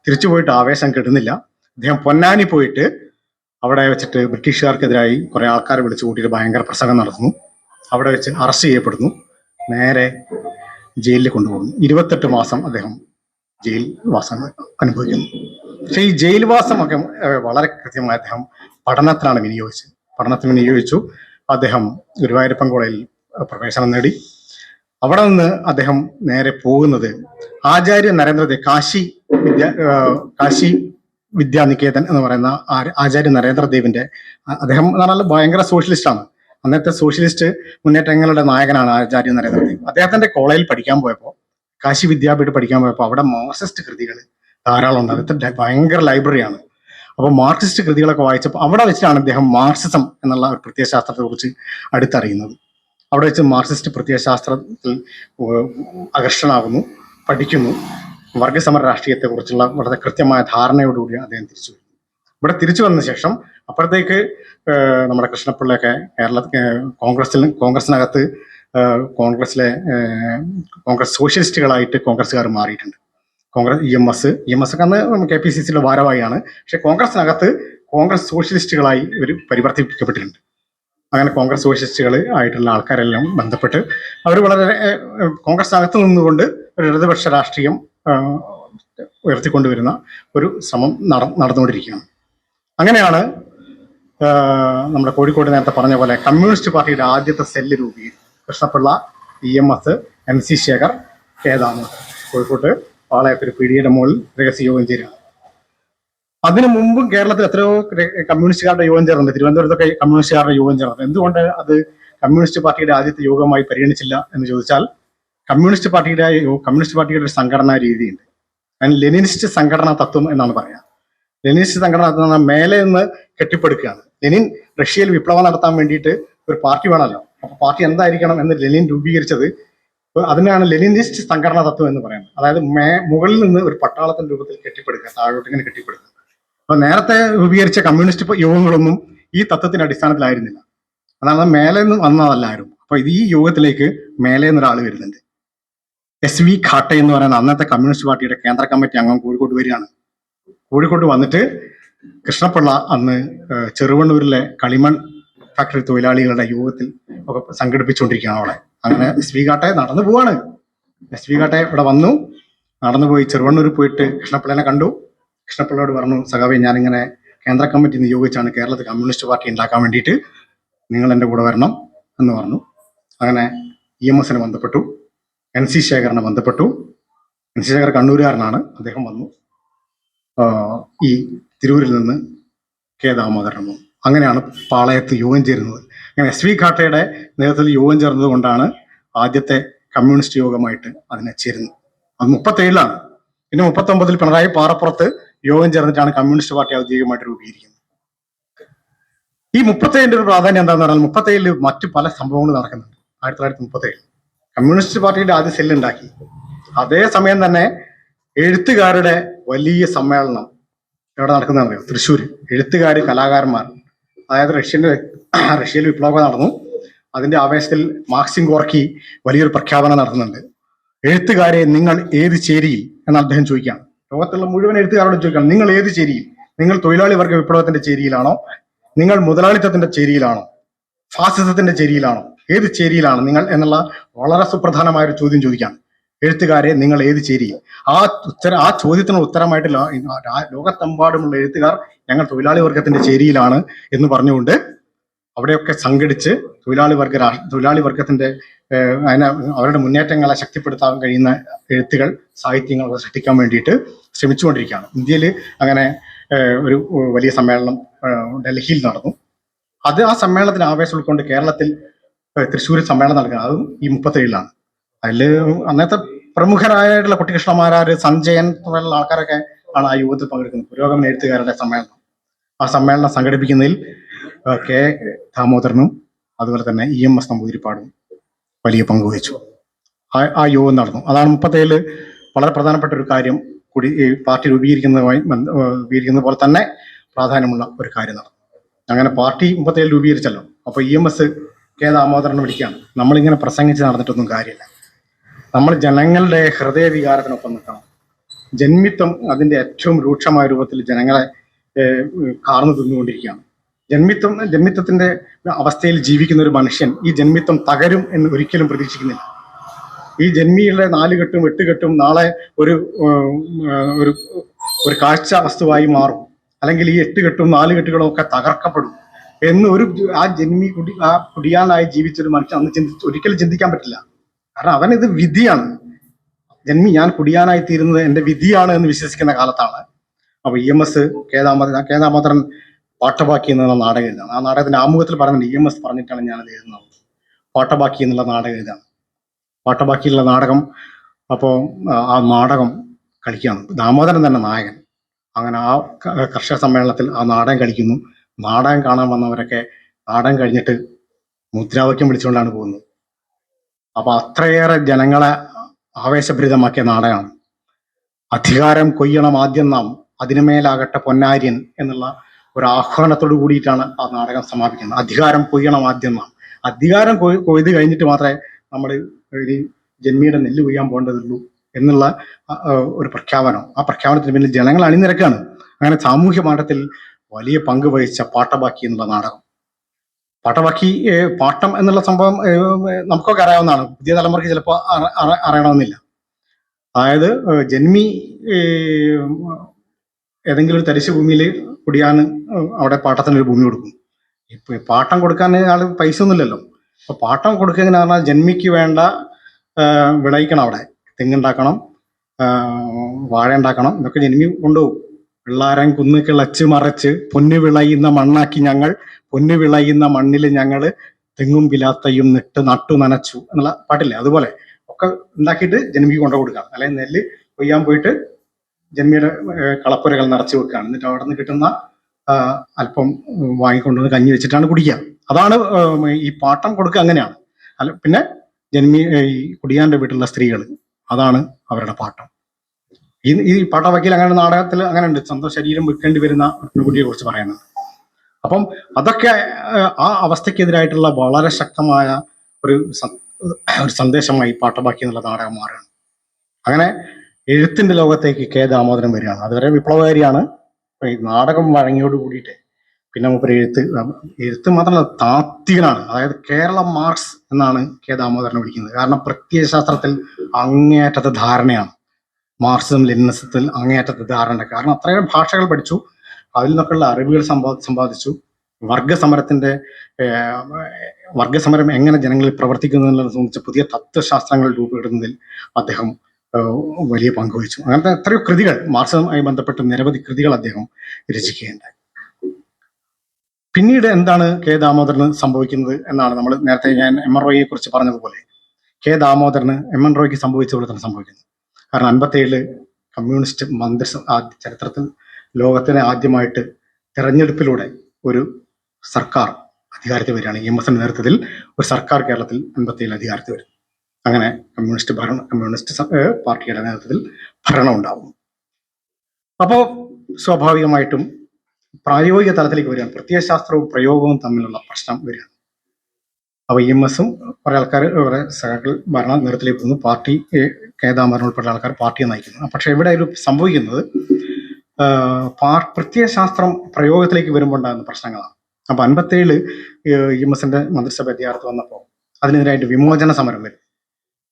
തിരിച്ചുപോയിട്ട് ആവേശം കെടുന്നില്ല. അദ്ദേഹം പൊന്നാനി പോയിട്ട് അവിടെ വെച്ചിട്ട് ബ്രിട്ടീഷുകാർക്കെതിരായി കുറെ ആൾക്കാരെ വിളിച്ചു കൂട്ടിയിട്ട് ഭയങ്കര പ്രസംഗം നടത്തുന്നു. അവിടെ വെച്ച് അറസ്റ്റ് ചെയ്യപ്പെടുന്നു. നേരെ ജയിലിൽ കൊണ്ടുപോകുന്നു. 28 മാസം അദ്ദേഹം ജയിൽ വാസം അനുഭവിക്കുന്നു. പക്ഷെ ഈ ജയിൽവാസമൊക്കെ വളരെ കൃത്യമായി അദ്ദേഹം പഠനത്തിനാണ് വിനിയോഗിച്ചത്. പഠനത്തിന് വിനിയോഗിച്ചു. അദ്ദേഹം ഗുരുവായൂരപ്പൻ കോളേജിൽ പ്രവേശനം നേടി. അവിടെ നിന്ന് അദ്ദേഹം നേരെ പോകുന്നത് ആചാര്യ നരേന്ദ്രദേവ്, കാശി വിദ്യാനികേതൻ എന്ന് പറയുന്ന ആചാര്യ നരേന്ദ്രദേവിന്റെ, അദ്ദേഹം എന്ന് പറഞ്ഞാൽ ഭയങ്കര സോഷ്യലിസ്റ്റാണ്. അന്നത്തെ സോഷ്യലിസ്റ്റ് മുന്നേറ്റങ്ങളുടെ നായകനാണ് ആചാര്യ നരേന്ദ്രദേവ്. അദ്ദേഹത്തിന്റെ കോളേജിൽ പഠിക്കാൻ പോയപ്പോൾ, കാശി വിദ്യാപീഠ പഠിക്കാൻ പോയപ്പോൾ അവിടെ മാർക്സിസ്റ്റ് കൃതികൾ ധാരാളം ഉണ്ട്. അതൊക്കെ ഭയങ്കര ലൈബ്രറിയാണ്. അപ്പോൾ മാർക്സിസ്റ്റ് കൃതികളൊക്കെ വായിച്ചപ്പോൾ അവിടെ വെച്ചിട്ടാണ് അദ്ദേഹം മാർക്സിസം എന്നുള്ള ഒരു പ്രത്യയശാസ്ത്രത്തെ കുറിച്ച് അടുത്തറിയുന്നത്. അവിടെ വെച്ച് മാർക്സിസ്റ്റ് പ്രത്യയശാസ്ത്രത്തിൽ ആകർഷണമാകുന്നു, പഠിക്കുന്നു. വർഗസമര രാഷ്ട്രീയത്തെ കുറിച്ചുള്ള വളരെ കൃത്യമായ ധാരണയോടുകൂടി അദ്ദേഹം തിരിച്ചു വരുന്നു. ഇവിടെ തിരിച്ചു വന്ന ശേഷം അപ്പോഴത്തേക്ക് നമ്മുടെ കൃഷ്ണപിള്ളയൊക്കെ കോൺഗ്രസിനകത്ത് കോൺഗ്രസ് സോഷ്യലിസ്റ്റുകളായിട്ട് കോൺഗ്രസ്സുകാർ മാറിയിട്ടുണ്ട്. EMS ഒക്കെ അന്ന് KPCCയുടെ ഭാരവാഹിയാണ്. പക്ഷെ കോൺഗ്രസിനകത്ത് കോൺഗ്രസ് സോഷ്യലിസ്റ്റുകളായി ഇവർ പരിവർത്തിപ്പിക്കപ്പെട്ടിട്ടുണ്ട്. അങ്ങനെ കോൺഗ്രസ് സോഷ്യലിസ്റ്റുകൾ ആയിട്ടുള്ള ആൾക്കാരെല്ലാം ബന്ധപ്പെട്ട് അവർ വളരെ കോൺഗ്രസിനകത്ത് നിന്നുകൊണ്ട് ഒരു ഇടതുപക്ഷ രാഷ്ട്രീയം ഉയർത്തിക്കൊണ്ടുവരുന്ന ഒരു ശ്രമം നടന്നുകൊണ്ടിരിക്കുകയാണ്. അങ്ങനെയാണ് നമ്മുടെ കോഴിക്കോട് നേരത്തെ പറഞ്ഞ പോലെ കമ്മ്യൂണിസ്റ്റ് പാർട്ടിയുടെ ആദ്യത്തെ സെല്ല് രൂപീകരിച്ചു. Krishnapillai, EMS, MC Shekhar, K Damodaran. കോഴിക്കോട്ട് പാളയത്തൊരു പീടികയുടെ മുകളിൽ രഹസ്യ യോഗം ചേരുകയാണ്. അതിനു മുമ്പും കേരളത്തിൽ എത്രയോ കമ്മ്യൂണിസ്റ്റുകാരുടെ യോഗം ചേർന്നുണ്ട്. തിരുവനന്തപുരത്തൊക്കെ കമ്മ്യൂണിസ്റ്റുകാരുടെ യോഗം ചേർന്നത്. എന്തുകൊണ്ട് അത് കമ്മ്യൂണിസ്റ്റ് പാർട്ടിയുടെ ആദ്യത്തെ യോഗമായി പരിഗണിച്ചില്ല എന്ന് ചോദിച്ചാൽ, കമ്മ്യൂണിസ്റ്റ് പാർട്ടിയുടെ ഒരു സംഘടനാ രീതിയുണ്ട്. അതിന് ലെനിനിസ്റ്റ് സംഘടനാ തത്വം എന്നാണ് പറയുക. ലെനിനിസ്റ്റ് സംഘടനാ തത്വം മേലെ നിന്ന് കെട്ടിപ്പടുക്കുകയാണ്. ലെനിൻ റഷ്യയിൽ വിപ്ലവം നടത്താൻ വേണ്ടിയിട്ട് ഒരു പാർട്ടി വേണമല്ലോ. അപ്പൊ പാർട്ടി എന്തായിരിക്കണം എന്ന് ലെനിൻ രൂപീകരിച്ചത്, അതിനാണ് ലെനിനിസ്റ്റ് സംഘടനാ തത്വം എന്ന് പറയുന്നത്. അതായത് മുകളിൽ നിന്ന് ഒരു പട്ടാളത്തിന്റെ രൂപത്തിൽ കെട്ടിപ്പടുക്കുക, താഴോട്ട് ഇങ്ങനെ കെട്ടിപ്പടുക്കുക. അപ്പൊ നേരത്തെ രൂപീകരിച്ച കമ്മ്യൂണിസ്റ്റ് യോഗങ്ങളൊന്നും ഈ തത്വത്തിന്റെ അടിസ്ഥാനത്തിലായിരുന്നില്ല. അതാണ് മേലെ നിന്ന് വന്നതല്ല ആരും. അപ്പൊ ഈ യോഗത്തിലേക്ക് മേലെ നിന്നൊരാൾ വരുന്നുണ്ട്. SV ഖാട്ടെ എന്ന് പറയുന്ന അന്നത്തെ കമ്മ്യൂണിസ്റ്റ് പാർട്ടിയുടെ കേന്ദ്ര കമ്മിറ്റി അംഗം കോഴിക്കോട് വരികയാണ്. കോഴിക്കോട് വന്നിട്ട് കൃഷ്ണപിള്ള അന്ന് ചെറുവണ്ണൂരിലെ കളിമൺ ഫാക്ടറി തൊഴിലാളികളുടെ യോഗത്തിൽ ഒക്കെ സംഘടിപ്പിച്ചുകൊണ്ടിരിക്കുകയാണ് അവിടെ. അങ്ങനെ SV ഖാട്ടെ നടന്നു പോവാണ്. SV ഖാട്ടെ ഇവിടെ വന്നു, നടന്നുപോയി ചെറുവണ്ണൂർ പോയിട്ട് കൃഷ്ണപിള്ളനെ കണ്ടു. കൃഷ്ണപിള്ളയോട് പറഞ്ഞു, സഖാവേ, ഞാനിങ്ങനെ കേന്ദ്ര കമ്മിറ്റി നിയോഗിച്ചാണ് കേരളത്തിൽ കമ്മ്യൂണിസ്റ്റ് പാർട്ടി ഉണ്ടാക്കാൻ വേണ്ടിയിട്ട്, നിങ്ങൾ എൻ്റെ കൂടെ വരണം എന്ന് പറഞ്ഞു. അങ്ങനെ EMS ബന്ധപ്പെട്ടു, NC ശേഖരനെ ബന്ധപ്പെട്ടു. NC ശേഖർ കണ്ണൂരുകാരനാണ്, അദ്ദേഹം വന്നു. ഈ തിരൂരിൽ നിന്ന് K ദാമോദരൻ വന്നു. അങ്ങനെയാണ് പാളയത്ത് യോഗം ചേരുന്നത്. അങ്ങനെ SV ഖാട്ടെയുടെ നേതൃത്വത്തിൽ യോഗം ചേർന്നത് കൊണ്ടാണ് ആദ്യത്തെ കമ്മ്യൂണിസ്റ്റ് യോഗമായിട്ട് അതിനെ ചേരുന്നത്. അത് 37-ലാണ്. പിന്നെ 39-ൽ പിണറായി പാറപ്പുറത്ത് യോഗം ചേർന്നിട്ടാണ് കമ്മ്യൂണിസ്റ്റ് പാർട്ടി ഔദ്യോഗികമായിട്ട് രൂപീകരിക്കുന്നത്. ഈ 37-ന്റെ ഒരു പ്രാധാന്യം എന്താണെന്ന് പറഞ്ഞാൽ 37-ൽ മറ്റു പല സംഭവങ്ങൾ നടക്കുന്നുണ്ട്. 1937 കമ്മ്യൂണിസ്റ്റ് പാർട്ടിയുടെ ആദ്യ സെല്ലുണ്ടാക്കി. അതേസമയം തന്നെ എഴുത്തുകാരുടെ വലിയ സമ്മേളനം എവിടെ നടക്കുന്നതെന്നറിയോ? തൃശ്ശൂർ. എഴുത്തുകാർ, കലാകാരന്മാർ, അതായത് റഷ്യയിൽ വിപ്ലവം നടന്നു. അതിന്റെ ആവേശത്തിൽ മാക്സിം ഗോർക്കി വലിയൊരു പ്രഖ്യാപനം നടത്തുന്നുണ്ട്. എഴുത്തുകാരെ, നിങ്ങൾ ഏത് ചേരിയിൽ എന്ന് അദ്ദേഹം ചോദിക്കുകയാണ്. ലോകത്തുള്ള മുഴുവൻ എഴുത്തുകാരോട് ചോദിക്കുകയാണ്, നിങ്ങൾ ഏത് ചേരിയിൽ? നിങ്ങൾ തൊഴിലാളി വർഗ വിപ്ലവത്തിന്റെ ചേരിയിലാണോ? നിങ്ങൾ മുതലാളിത്തത്തിന്റെ ചേരിയിലാണോ? ഫാസിസത്തിന്റെ ചേരിയിലാണോ? ഏത് ചേരിയിലാണ് നിങ്ങൾ എന്നുള്ള വളരെ സുപ്രധാനമായ ഒരു ചോദ്യം ചോദിക്കുകയാണ്. എഴുത്തുകാരെ, നിങ്ങൾ ഏത് ചേരിയിൽ? ആ ചോദ്യത്തിന് ഉത്തരമായിട്ട് ലോകത്തെമ്പാടുമുള്ള എഴുത്തുകാർ ഞങ്ങൾ തൊഴിലാളി വർഗത്തിന്റെ ചേരിയിലാണ് എന്ന് പറഞ്ഞുകൊണ്ട് അവിടെയൊക്കെ സംഘടിച്ച് തൊഴിലാളി വർഗത്തിന്റെ അവരുടെ മുന്നേറ്റങ്ങളെ ശക്തിപ്പെടുത്താൻ കഴിയുന്ന എഴുത്തുകൾ, സാഹിത്യങ്ങൾ സൃഷ്ടിക്കാൻ വേണ്ടിയിട്ട് ശ്രമിച്ചുകൊണ്ടിരിക്കുകയാണ്. ഇന്ത്യയിൽ അങ്ങനെ ഒരു വലിയ സമ്മേളനം ഡൽഹിയിൽ നടന്നു. ആ സമ്മേളനത്തിന് ആവേശം ഉൾക്കൊണ്ട് കേരളത്തിൽ തൃശ്ശൂർ സമ്മേളനം നടക്കുന്നത് അതും ഈ 37-ലാണ്. അതിൽ അന്നത്തെ പ്രമുഖരായിട്ടുള്ള കുട്ടികൃഷ്ണമാരാർ, സഞ്ജയൻ പോലുള്ള ആൾക്കാരൊക്കെ ആണ് ആ യോഗത്തിൽ പങ്കെടുക്കുന്നത്. പുരോഗമന എഴുത്തുകാരുടെ സമ്മേളനം. ആ സമ്മേളനം സംഘടിപ്പിക്കുന്നതിൽ K ദാമോദരനും അതുപോലെ തന്നെ EMS നമ്പൂതിരിപ്പാടും വലിയ പങ്കുവഹിച്ചു. ആ യോഗം നടന്നു. അതാണ് 37-ൽ വളരെ പ്രധാനപ്പെട്ട ഒരു കാര്യം കൂടി പാർട്ടി രൂപീകരിക്കുന്ന പോലെ തന്നെ പ്രാധാന്യമുള്ള ഒരു കാര്യം നടന്നു. അങ്ങനെ പാർട്ടി 37-ൽ രൂപീകരിച്ചല്ലോ. അപ്പൊ EMS K ദാമോദരനെ വിളിക്കുകയാണ്, നമ്മളിങ്ങനെ പ്രസംഗിച്ച് നടന്നിട്ടൊന്നും കാര്യമില്ല, നമ്മൾ ജനങ്ങളുടെ ഹൃദയവികാരത്തിനൊപ്പം നിൽക്കണം. ജന്മിത്വം അതിന്റെ ഏറ്റവും രൂക്ഷമായ രൂപത്തിൽ ജനങ്ങളെ കാർന്നു തിന്നുകൊണ്ടിരിക്കുകയാണ്. ജന്മിത്വത്തിന്റെ അവസ്ഥയിൽ ജീവിക്കുന്ന ഒരു മനുഷ്യൻ ഈ ജന്മിത്വം തകരും എന്ന് ഒരിക്കലും പ്രതീക്ഷിക്കുന്നില്ല. ഈ ജന്മിയുടെ 4 കെട്ടും 8 കെട്ടും നാളെ ഒരു കാഴ്ച വസ്തുവായി മാറും, അല്ലെങ്കിൽ ഈ 8 കെട്ടും 4 കെട്ടുകളും ഒക്കെ തകർക്കപ്പെടും എന്ന് ആ കുടിയാനായി ജീവിച്ചൊരു മനുഷ്യൻ അന്ന് ഒരിക്കലും ചിന്തിക്കാൻ പറ്റില്ല. കാരണം അവനിത് വിധിയാണ്. ഞാൻ കുടിയാനായി തീരുന്നത് എന്റെ വിധിയാണ് എന്ന് വിശ്വസിക്കുന്ന കാലത്താണ്. അപ്പൊ EMS K ദാമോദരൻ പാട്ടബാക്കി എന്നുള്ള നാടകം എഴുതാണ്. ആ നാടകത്തിന്റെ ആമുഖത്തിൽ പറയുന്നുണ്ട്, EMS പറഞ്ഞിട്ടാണ് ഞാനത് എഴുതുന്നത്. പാട്ടബാക്കി എന്നുള്ള നാടകം എഴുതാണ്. പാട്ടബാക്കിയുള്ള നാടകം. അപ്പോൾ ആ നാടകം കളിക്കുകയാണ്. ദാമോദരൻ തന്നെ നായകൻ. അങ്ങനെ ആ കർഷക സമ്മേളനത്തിൽ ആ നാടകം കളിക്കുന്നു. നാടകം കാണാൻ വന്നവരൊക്കെ നാടകം കഴിഞ്ഞിട്ട് മുദ്രാവാക്യം വിളിച്ചുകൊണ്ടാണ് പോകുന്നത്. അപ്പൊ അത്രയേറെ ജനങ്ങളെ ആവേശഭരിതമാക്കിയ നാടകമാണ്. അധികാരം കൊയ്യണം ആദ്യം നാം, അതിനുമേലാകട്ടെ പൊന്നാര്യൻ എന്നുള്ള ഒരു ആഹ്വാനത്തോട് കൂടിയിട്ടാണ് ആ നാടകം സമാപിക്കുന്നത്. അധികാരം കൊയ്യണം ആദ്യം നാം. അധികാരം കൊയ്ത് കഴിഞ്ഞിട്ട് മാത്രമേ നമ്മൾ ഈ ജന്മിയുടെ നെല്ല് കൊയ്യാൻ പോകേണ്ടതുള്ളൂ എന്നുള്ള ഒരു പ്രഖ്യാപനം. ആ പ്രഖ്യാപനത്തിന് പിന്നിൽ ജനങ്ങൾ അണിനിരക്കാണ്. അങ്ങനെ സാമൂഹ്യ മാറ്റത്തിൽ വലിയ പങ്ക് വഹിച്ച പാട്ടബാക്കി എന്നുള്ള നാടകം. പാട്ടബാക്കി, പാട്ടം എന്നുള്ള സംഭവം നമുക്കൊക്കെ അറിയാവുന്നതാണ്, പുതിയ തലമുറയ്ക്ക് ചിലപ്പോൾ അറിയണമെന്നില്ല. അതായത് ജന്മി ഏതെങ്കിലും ഒരു തരിശു ഭൂമിയിൽ കുടിയാൻ അവിടെ പാട്ടത്തിനൊരു ഭൂമി കൊടുക്കും. ഇപ്പൊ പാട്ടം കൊടുക്കാൻ ആള് പൈസ ഒന്നുമില്ലല്ലോ. അപ്പൊ പാട്ടം കൊടുക്കുക എങ്ങനെ പറഞ്ഞാൽ ജന്മിക്ക് വേണ്ട വിളയിക്കണം. അവിടെ തെങ്ങുണ്ടാക്കണം, വാഴ ഉണ്ടാക്കണം, ഇതൊക്കെ ജന്മി കൊണ്ടുപോകും. പിള്ളാരൻ കുന്ന് കിളച്ച് മറച്ച് പൊന്നു വിളയുന്ന മണ്ണാക്കി ഞങ്ങൾ, പൊന്നു വിളയുന്ന മണ്ണിൽ ഞങ്ങൾ തെങ്ങും പിലാത്തയും നട്ടു നനച്ചു എന്നുള്ള പാട്ടില്ലേ, അതുപോലെ ഒക്കെ ഉണ്ടാക്കിയിട്ട് ജന്മിക്ക് കൊണ്ടു കൊടുക്കാം. അല്ലെങ്കിൽ നെല്ല് കൊയ്യാൻ പോയിട്ട് ജന്മിയുടെ കളപ്പുരകൾ നിറച്ചു വെക്കുകയാണ്. എന്നിട്ട് അവിടെ നിന്ന് കിട്ടുന്ന അല്പം വാങ്ങിക്കൊണ്ടുവന്ന് കഞ്ഞി വെച്ചിട്ടാണ് കുടിക്കുക. അതാണ് ഈ പാട്ടം കൊടുക്കുക. അങ്ങനെയാണ്. പിന്നെ ജന്മി ഈ കുടിയാന്റെ വീട്ടിലുള്ള സ്ത്രീകൾ, അതാണ് അവരുടെ പാട്ടം. ഈ പാട്ടവക്കിൽ അങ്ങനെ നാടകത്തിൽ അങ്ങനെ ഉണ്ട്. സ്വന്തം ശരീരം വിൽക്കേണ്ടി വരുന്ന ഒരു പെൺകുട്ടിയെ കുറിച്ച് പറയുന്നത്. അപ്പം അതൊക്കെ ആ അവസ്ഥക്കെതിരായിട്ടുള്ള വളരെ ശക്തമായ ഒരു ഒരു സന്ദേശമായി പാട്ടബാക്കി എന്നുള്ള നാടകം മാറുകയാണ്. അങ്ങനെ എഴുത്തിന്റെ ലോകത്തേക്ക് കെ ദാമോദരൻ വരികയാണ്. അതുവരെ വിപ്ലവകാരിയാണ്. ഈ നാടകം വഴങ്ങിയോട് കൂടിയിട്ട് പിന്നെ മൂപ്പര് എഴുത്ത് മാത്രമല്ല താത്വികനാണ്. അതായത് കേരള മാർക്സ് എന്നാണ് കെ ദാമോദരനെ വിളിക്കുന്നത്. കാരണം പ്രത്യയശാസ്ത്രത്തിൽ അങ്ങേയറ്റത്തെ ധാരണയാണ്. മാർക്സിസം ലെനിനിസത്തിൽ അങ്ങേയറ്റത്തെ ധാരണ. കാരണം അത്രയും ഭാഷകൾ പഠിച്ചു, അതിൽ നിന്നൊക്കെയുള്ള അറിവുകൾ സമ്പാദിച്ചു. വർഗസമരത്തിന്റെ വർഗസമരം എങ്ങനെ ജനങ്ങളിൽ പ്രവർത്തിക്കുന്നു എന്നുള്ളത് സംബന്ധിച്ച് പുതിയ തത്വശാസ്ത്രങ്ങൾ രൂപപ്പെടുന്നതിൽ അദ്ദേഹം വലിയ പങ്കുവഹിച്ചു. അങ്ങനത്തെ എത്രയോ കൃതികൾ, മാർക്സുമായി ബന്ധപ്പെട്ട് നിരവധി കൃതികൾ അദ്ദേഹം രചിക്കുകയുണ്ടായി. പിന്നീട് എന്താണ് കെ ദാമോദരന് സംഭവിക്കുന്നത് എന്നാണ് നമ്മൾ നേരത്തെ ഞാൻ എം എൻ റോയിയെ കുറിച്ച് പറഞ്ഞതുപോലെ കെ ദാമോദരന് എം എൻ റോയിക്ക് സംഭവിച്ച പോലെ തന്നെ സംഭവിക്കുന്നു. കാരണം 57 കമ്മ്യൂണിസ്റ്റ് മന്ത്രിസഭ ചരിത്രത്തിൽ ലോകത്തിലെ ആദ്യമായിട്ട് തെരഞ്ഞെടുപ്പിലൂടെ ഒരു സർക്കാർ അധികാരത്തിൽ വരികയാണ്. EMS നേതൃത്വത്തിൽ ഒരു സർക്കാർ കേരളത്തിൽ 57 അധികാരത്തിൽ വരും. അങ്ങനെ കമ്മ്യൂണിസ്റ്റ് പാർട്ടിയുടെ നേതൃത്വത്തിൽ ഭരണം ഉണ്ടാവും. അപ്പോൾ സ്വാഭാവികമായിട്ടും പ്രായോഗിക തലത്തിലേക്ക് വരികയാണ്. പ്രത്യയശാസ്ത്രവും പ്രയോഗവും തമ്മിലുള്ള പ്രശ്നം വരികയാണ്. അപ്പോൾ EMSഉം കുറെ ആൾക്കാർ കുറെ സഖാക്കൾ ഭരണ നേതൃത്വത്തിലേക്ക് പോകുന്നു. പാർട്ടി കെ ദാമോദരൻ ഉൾപ്പെടെ ആൾക്കാർ പാർട്ടിയെ നയിക്കുന്നു. പക്ഷെ ഇവിടെ ഒരു സംഭവിക്കുന്നത് പ്രത്യയശാസ്ത്രം പ്രയോഗത്തിലേക്ക് വരുമ്പോൾ ഉണ്ടാകുന്ന പ്രശ്നങ്ങളാണ്. അപ്പൊ 57 EMSന്റെ മന്ത്രിസഭ അധികാരത്തിൽ വന്നപ്പോൾ അതിനെതിരായിട്ട് വിമോചന സമരം വരും.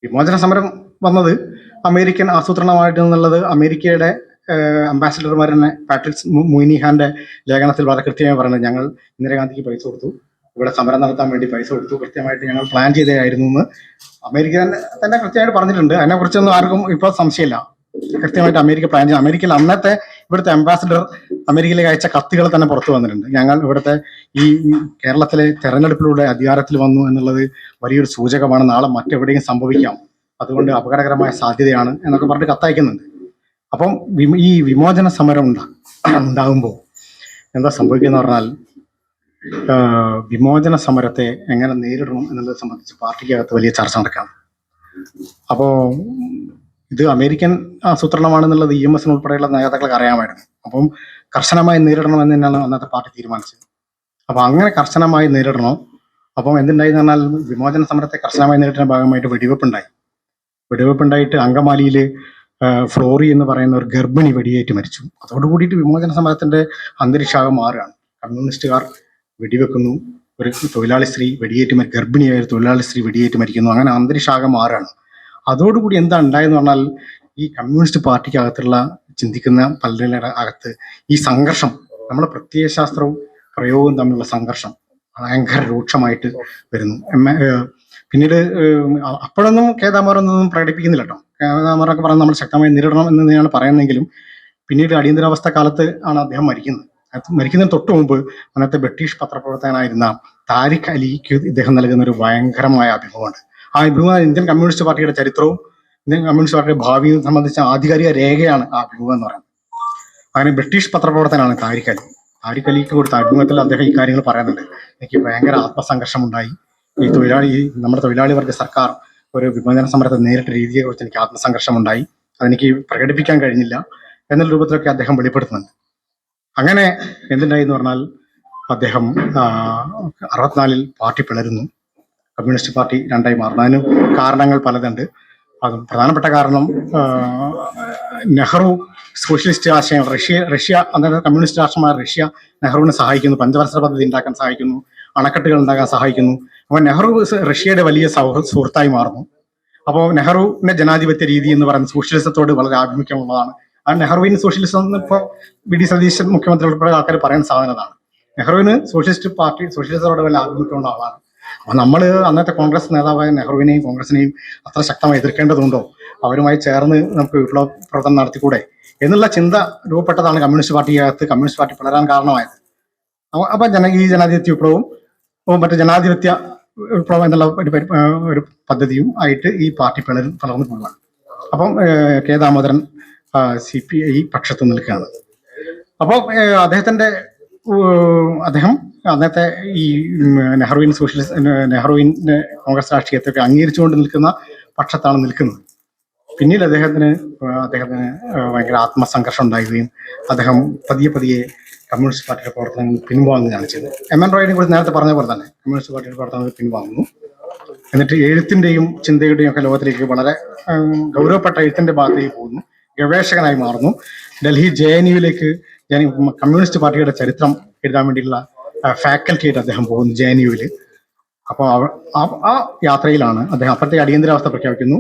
വിമോചന സമരം വന്നത് അമേരിക്കൻ ആസൂത്രണമായിട്ട് എന്നുള്ളത് അമേരിക്കയുടെ അംബാസിഡർമാർ തന്നെ പാട്രിക് മൊയ്നിഹാന്റെ ലേഖനത്തിൽ വളരെ കൃത്യമായി പറയുന്നത്, ഞങ്ങൾ ഇന്ദിരാഗാന്ധിക്ക് പൈസ കൊടുത്തു, ഇവിടെ സമരം നടത്താൻ വേണ്ടി പൈസ കൊടുത്തു, കൃത്യമായിട്ട് ഞങ്ങൾ പ്ലാൻ ചെയ്തതായിരുന്നു എന്ന് അമേരിക്ക തന്നെ കൃത്യമായിട്ട് പറഞ്ഞിട്ടുണ്ട്. അതിനെക്കുറിച്ചൊന്നും ആർക്കും ഇപ്പോൾ സംശയമില്ല. കൃത്യമായിട്ട് അമേരിക്ക പ്ലാൻ ചെയ്തു. അമേരിക്കയിൽ അന്നത്തെ ഇവിടുത്തെ അംബാസിഡർ അമേരിക്കയിലേക്ക് അയച്ച കത്തുകൾ തന്നെ പുറത്തു വന്നിട്ടുണ്ട്. ഞങ്ങൾ ഇവിടുത്തെ ഈ കേരളത്തിലെ തെരഞ്ഞെടുപ്പിലൂടെ അധികാരത്തിൽ വന്നു എന്നുള്ളത് വലിയൊരു സൂചകമാണ്, നാളെ മറ്റെവിടെയും സംഭവിക്കാം, അതുകൊണ്ട് അപകടകരമായ സാധ്യതയാണ് എന്നൊക്കെ പറഞ്ഞിട്ട് കത്തയക്കുന്നുണ്ട്. അപ്പം ഈ വിമോചന സമരം ഉണ്ടാകുമ്പോൾ എന്താ സംഭവിക്കുക പറഞ്ഞാൽ, വിമോചന സമരത്തെ എങ്ങനെ നേരിടണം എന്നുള്ളത് സംബന്ധിച്ച് പാർട്ടിക്കകത്ത് വലിയ ചർച്ച നടക്കാം. അപ്പോ ഇത് അമേരിക്കൻ ആസൂത്രണമാണെന്നുള്ളത് EMS ഉൾപ്പെടെയുള്ള നേതാക്കൾക്ക് അറിയാമായിരുന്നു. അപ്പം കർശനമായി നേരിടണം എന്ന് തന്നെയാണ് അന്നത്തെ പാർട്ടി തീരുമാനിച്ചത്. അപ്പൊ അങ്ങനെ കർശനമായി നേരിടണം. അപ്പം എന്തുണ്ടായി എന്ന് പറഞ്ഞാൽ, വിമോചന സമരത്തെ കർശനമായി നേരിടുന്ന ഭാഗമായിട്ട് വെടിവെപ്പുണ്ടായിട്ട് അങ്കമാലിയിൽ ഫ്ലോറി എന്ന് പറയുന്ന ഒരു ഗർഭിണി വെടിയേറ്റ് മരിച്ചു. അതോടുകൂടിയിട്ട് വിമോചന സമരത്തിന്റെ അന്തരീക്ഷാകം മാറുകയാണ്. കമ്മ്യൂണിസ്റ്റുകാർ വെടിവെക്കുന്നു, ഒരു തൊഴിലാളി സ്ത്രീ ഗർഭിണിയായ ഒരു തൊഴിലാളി സ്ത്രീ വെടിയേറ്റ് മരിക്കുന്നു. അങ്ങനെ അന്തരീക്ഷാകം മാറുകയാണ്. അതോടുകൂടി എന്താ ഉണ്ടായെന്ന് പറഞ്ഞാൽ, ഈ കമ്മ്യൂണിസ്റ്റ് പാർട്ടിക്കകത്തുള്ള ചിന്തിക്കുന്ന പലരുടെ അകത്ത് ഈ സംഘർഷം, നമ്മുടെ പ്രത്യയശാസ്ത്രവും പ്രയോഗവും തമ്മിലുള്ള സംഘർഷം ഭയങ്കര രൂക്ഷമായിട്ട് വരുന്നു. പിന്നീട് അപ്പോഴൊന്നും കെ ദാമോദരനൊന്നും പ്രകടിപ്പിക്കുന്നില്ല കേട്ടോ. കെ ദാമോദരനൊക്കെ പറഞ്ഞ് നമ്മൾ ശക്തമായി നേരിടണം എന്ന് തന്നെയാണ് പറയുന്നതെങ്കിലും പിന്നീട് അടിയന്തരാവസ്ഥ കാലത്ത് ആണ് അദ്ദേഹം മരിക്കുന്നത്. മരിക്കുന്നതിന് തൊട്ട് മുമ്പ് അന്നത്തെ ബ്രിട്ടീഷ് പത്രപ്രവർത്തകനായിരുന്ന താരിഖ് അലിക്ക് ഇദ്ദേഹം നൽകുന്ന ഒരു ഭയങ്കരമായ അഭിമുഖമുണ്ട്. ആ അഭിമുഖം ഇന്ത്യൻ കമ്മ്യൂണിസ്റ്റ് പാർട്ടിയുടെ ചരിത്രവും ഇന്ത്യൻ കമ്മ്യൂണിസ്റ്റ് പാർട്ടിയുടെ ഭാവിയും സംബന്ധിച്ച ആധികാരിക രേഖയാണ് ആ അഭിമുഖം എന്ന് പറയുന്നത്. അങ്ങനെ ബ്രിട്ടീഷ് പത്രപ്രവർത്തനാണ് താരിഖ് അലി. താരിഖ് അലിക്ക് കൊടുത്ത അഭിമുഖത്തിൽ അദ്ദേഹം ഈ കാര്യങ്ങൾ പറയുന്നുണ്ട്. എനിക്ക് ഭയങ്കര ആത്മസംഘർഷം ഉണ്ടായി. നമ്മുടെ തൊഴിലാളി വർഗ സർക്കാർ ഒരു വിമോചന സമരത്തെ നേരിട്ട രീതിയെക്കുറിച്ച് എനിക്ക് ആത്മസംഘർഷം ഉണ്ടായി, അതെനിക്ക് പ്രകടിപ്പിക്കാൻ കഴിഞ്ഞില്ല എന്നുള്ള രൂപത്തിലൊക്കെ അദ്ദേഹം വെളിപ്പെടുത്തുന്നുണ്ട്. അങ്ങനെ എന്തുണ്ടായി എന്ന് പറഞ്ഞാൽ, അദ്ദേഹം 64 പാർട്ടി പിളരുന്നു. കമ്മ്യൂണിസ്റ്റ് പാർട്ടി രണ്ടായി മാറുന്നു. അതിന് കാരണങ്ങൾ പലതുണ്ട്. അതും പ്രധാനപ്പെട്ട കാരണം നെഹ്റു സോഷ്യലിസ്റ്റ് ആശയം, റഷ്യ അന്നേരം കമ്മ്യൂണിസ്റ്റ് രാഷ്ട്രമായ റഷ്യ നെഹ്റുവിനെ സഹായിക്കുന്നു, പഞ്ചവത്സര പദ്ധതി ഉണ്ടാക്കാൻ സഹായിക്കുന്നു, അണക്കെട്ടുകൾ ഉണ്ടാക്കാൻ സഹായിക്കുന്നു. അപ്പോൾ നെഹ്റു റഷ്യയുടെ വലിയ സുഹൃത്തായി മാറുന്നു. അപ്പോൾ നെഹ്റുവിന്റെ ജനാധിപത്യ രീതി എന്ന് പറയുന്നത് സോഷ്യലിസത്തോട് വളരെ ആഭിമുഖ്യമുള്ളതാണ്. ആ നെഹ്റുവിൻ സോഷ്യലിസം ഇപ്പോൾ വി ഡി സതീശൻ മുഖ്യമന്ത്രി ഉൾപ്പെടെ ആൾക്കാർ പറയുന്ന സാധനതാണ്. നെഹ്റുവിന് സോഷ്യലിസത്തോട് വലിയ ആഭിമുഖ്യമുള്ള ആളാണ്. അപ്പൊ നമ്മൾ അന്നത്തെ കോൺഗ്രസ് നേതാവായ നെഹ്റുവിനെയും കോൺഗ്രസിനെയും അത്ര ശക്തമായി എതിർക്കേണ്ടതുണ്ടോ, അവരുമായി ചേർന്ന് നമുക്ക് വിപ്ലവ പ്രവർത്തനം നടത്തിക്കൂടെ എന്നുള്ള ചിന്ത രൂപപ്പെട്ടതാണ് കമ്മ്യൂണിസ്റ്റ് പാർട്ടി പിളരാൻ കാരണമായത്. അപ്പൊ ഈ ജനാധിപത്യ വിപ്ലവവും മറ്റു ജനാധിപത്യ വിപ്ലവം എന്നുള്ള ഒരു പദ്ധതിയും ആയിട്ട് ഈ പാർട്ടി പിളർന്നു പോവുകയാണ്. അപ്പം കെ ദാമോദരൻ CPI പക്ഷത്ത് നിൽക്കുകയാണ്. അപ്പോൾ അദ്ദേഹം അന്നത്തെ ഈ നെഹ്റുവിന്റെ കോൺഗ്രസ് രാഷ്ട്രീയത്തൊക്കെ അംഗീകരിച്ചുകൊണ്ട് നിൽക്കുന്ന പക്ഷത്താണ് നിൽക്കുന്നത്. പിന്നീട് അദ്ദേഹത്തിന് ഭയങ്കര ആത്മസംഘർഷം ഉണ്ടാവുകയും അദ്ദേഹം പതിയെ കമ്മ്യൂണിസ്റ്റ് പാർട്ടിയുടെ പ്രവർത്തനങ്ങൾ പിൻവാങ്ങുകയാണ് ചെയ്തത്. എം എൻ റോയിനെ കുറിച്ച് നേരത്തെ പറഞ്ഞ പോലെ തന്നെ കമ്മ്യൂണിസ്റ്റ് പാർട്ടിയുടെ പ്രവർത്തനങ്ങൾ പിൻവാങ്ങുന്നു. എന്നിട്ട് എഴുത്തിന്റെയും ചിന്തയുടെയും ഒക്കെ ലോകത്തിലേക്ക് വളരെ ഗൗരവപ്പെട്ട എഴുത്തിന്റെ ഭാഗത്തേക്ക് പോകുന്നു. ഗവേഷകനായി മാറുന്നു. ഡൽഹി JNUവിലേക്ക് കമ്മ്യൂണിസ്റ്റ് പാർട്ടിയുടെ ചരിത്രം എഴുതാൻ വേണ്ടിയുള്ള ഫാക്കൽറ്റിയായിട്ട് അദ്ദേഹം പോകുന്നു JNUവിൽ. അപ്പോൾ ആ യാത്രയിലാണ് അദ്ദേഹം അപ്പോഴത്തെ അടിയന്തരാവസ്ഥ പ്രഖ്യാപിക്കുന്നു.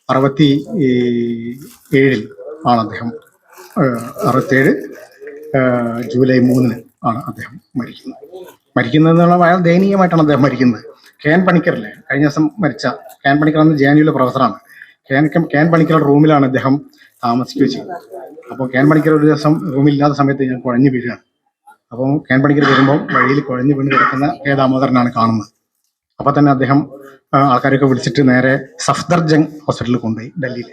67 ആണ് അദ്ദേഹം 67 ജൂലൈ 3 ആണ് അദ്ദേഹം മരിക്കുന്നത് വളരെ ദയനീയമായിട്ടാണ് അദ്ദേഹം മരിക്കുന്നത്. KN പണിക്കറില്ലേ, കഴിഞ്ഞ ദിവസം മരിച്ച KN പണിക്കർ എന്ന JNUവിലെ പ്രൊഫസറാണ്. KN പണിക്കറുടെ റൂമിലാണ് അദ്ദേഹം താമസിക്കുകയും ചെയ്യുന്നത്. അപ്പോൾ KN പണിക്കർ ഒരു ദിവസം റൂമില്ലാത്ത സമയത്ത് ഞാൻ കുഴഞ്ഞു വീഴുകയാണ്. അപ്പോൾ KN പണിക്കർ വരുമ്പോൾ വഴിയിൽ കുഴഞ്ഞു വീണ് കിടക്കുന്ന ദാമോദരനാണ് കാണുന്നത്. അപ്പോൾ തന്നെ അദ്ദേഹം ആൾക്കാരൊക്കെ വിളിച്ചിട്ട് നേരെ സഫ്ദർജംഗ് ഹോസ്പിറ്റലിൽ കൊണ്ടുപോയി. ഡൽഹിയിൽ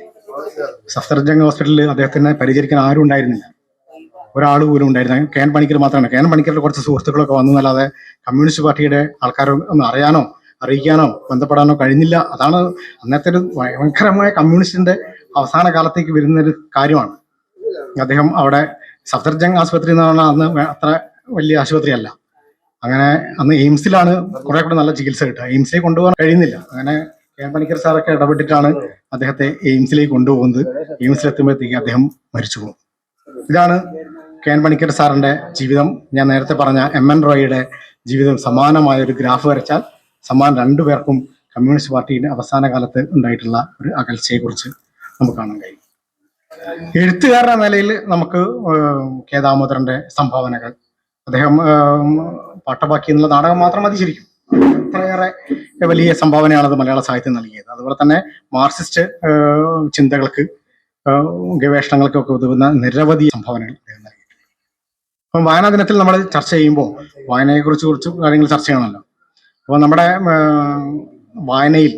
സഫ്ദർജംഗ് ഹോസ്പിറ്റലിൽ അദ്ദേഹത്തിനെ പരിചരിക്കാൻ ആരും ഉണ്ടായിരുന്നില്ല, ഒരാൾ പോലും ഉണ്ടായിരുന്നില്ല. KN പണിക്കർ മാത്രമാണ്. KN പണിക്കരുടെ കുറച്ച് സുഹൃത്തുക്കളൊക്കെ വന്നല്ലാതെ കമ്മ്യൂണിസ്റ്റ് പാർട്ടിയുടെ ആൾക്കാരോ ഒന്ന് അറിയിക്കാനോ ബന്ധപ്പെടാനോ കഴിഞ്ഞില്ല. അതാണ് അന്നത്തെ ഒരു ഭയങ്കരമായ കമ്മ്യൂണിസ്റ്റിന്റെ അവസാന കാലത്തേക്ക് വരുന്നൊരു കാര്യമാണ്. അദ്ദേഹം അവിടെ സഫ്ദർജംഗ് ആശുപത്രി എന്ന് പറഞ്ഞാൽ അന്ന് അത്ര വലിയ ആശുപത്രിയല്ല. അങ്ങനെ അന്ന് എയിംസിലാണ് കുറെ കൂടെ നല്ല ചികിത്സ കിട്ടുക. എയിംസിലേക്ക് കൊണ്ടുപോകാൻ കഴിയുന്നില്ല. അങ്ങനെ KN പണിക്കർ സാറൊക്കെ ഇടപെട്ടിട്ടാണ് അദ്ദേഹത്തെ എയിംസിലേക്ക് കൊണ്ടുപോകുന്നത്. എയിംസിലെത്തുമ്പോഴത്തേക്ക് അദ്ദേഹം മരിച്ചു പോകും. ഇതാണ് KN പണിക്കർ സാറിന്റെ ജീവിതം. ഞാൻ നേരത്തെ പറഞ്ഞ MN റോയിയുടെ ജീവിതം സമാനമായ ഒരു ഗ്രാഫ് വരച്ചാൽ രണ്ടുപേർക്കും കമ്മ്യൂണിസ്റ്റ് പാർട്ടിയുടെ അവസാന കാലത്ത് ഉണ്ടായിട്ടുള്ള ഒരു അകൽച്ചയെ കുറിച്ച് നമുക്ക് കാണാൻ കഴിയും. എഴുത്തുകാരന്റെ നിലയിൽ നമുക്ക് K. ദാമോദരന്റെ സംഭാവനകൾ, അദ്ദേഹം പാട്ടബാക്കി എന്നുള്ള നാടകം മാത്രം മതി ശരിക്കും. അത്രയേറെ വലിയ സംഭാവനയാണത് മലയാള സാഹിത്യം നൽകിയത്. അതുപോലെ തന്നെ മാർക്സിസ്റ്റ് ചിന്തകൾക്ക് ഗവേഷണങ്ങൾക്കൊക്കെ ഉതകുന്ന നിരവധി സംഭാവനകൾ അദ്ദേഹം നൽകിയിട്ടുണ്ട്. അപ്പം വായനാ ദിനത്തിൽ നമ്മൾ ചർച്ച ചെയ്യുമ്പോൾ വായനയെക്കുറിച്ച് കുറച്ച് കാര്യങ്ങൾ ചർച്ച ചെയ്യണമല്ലോ. അപ്പോൾ നമ്മുടെ വായനയിൽ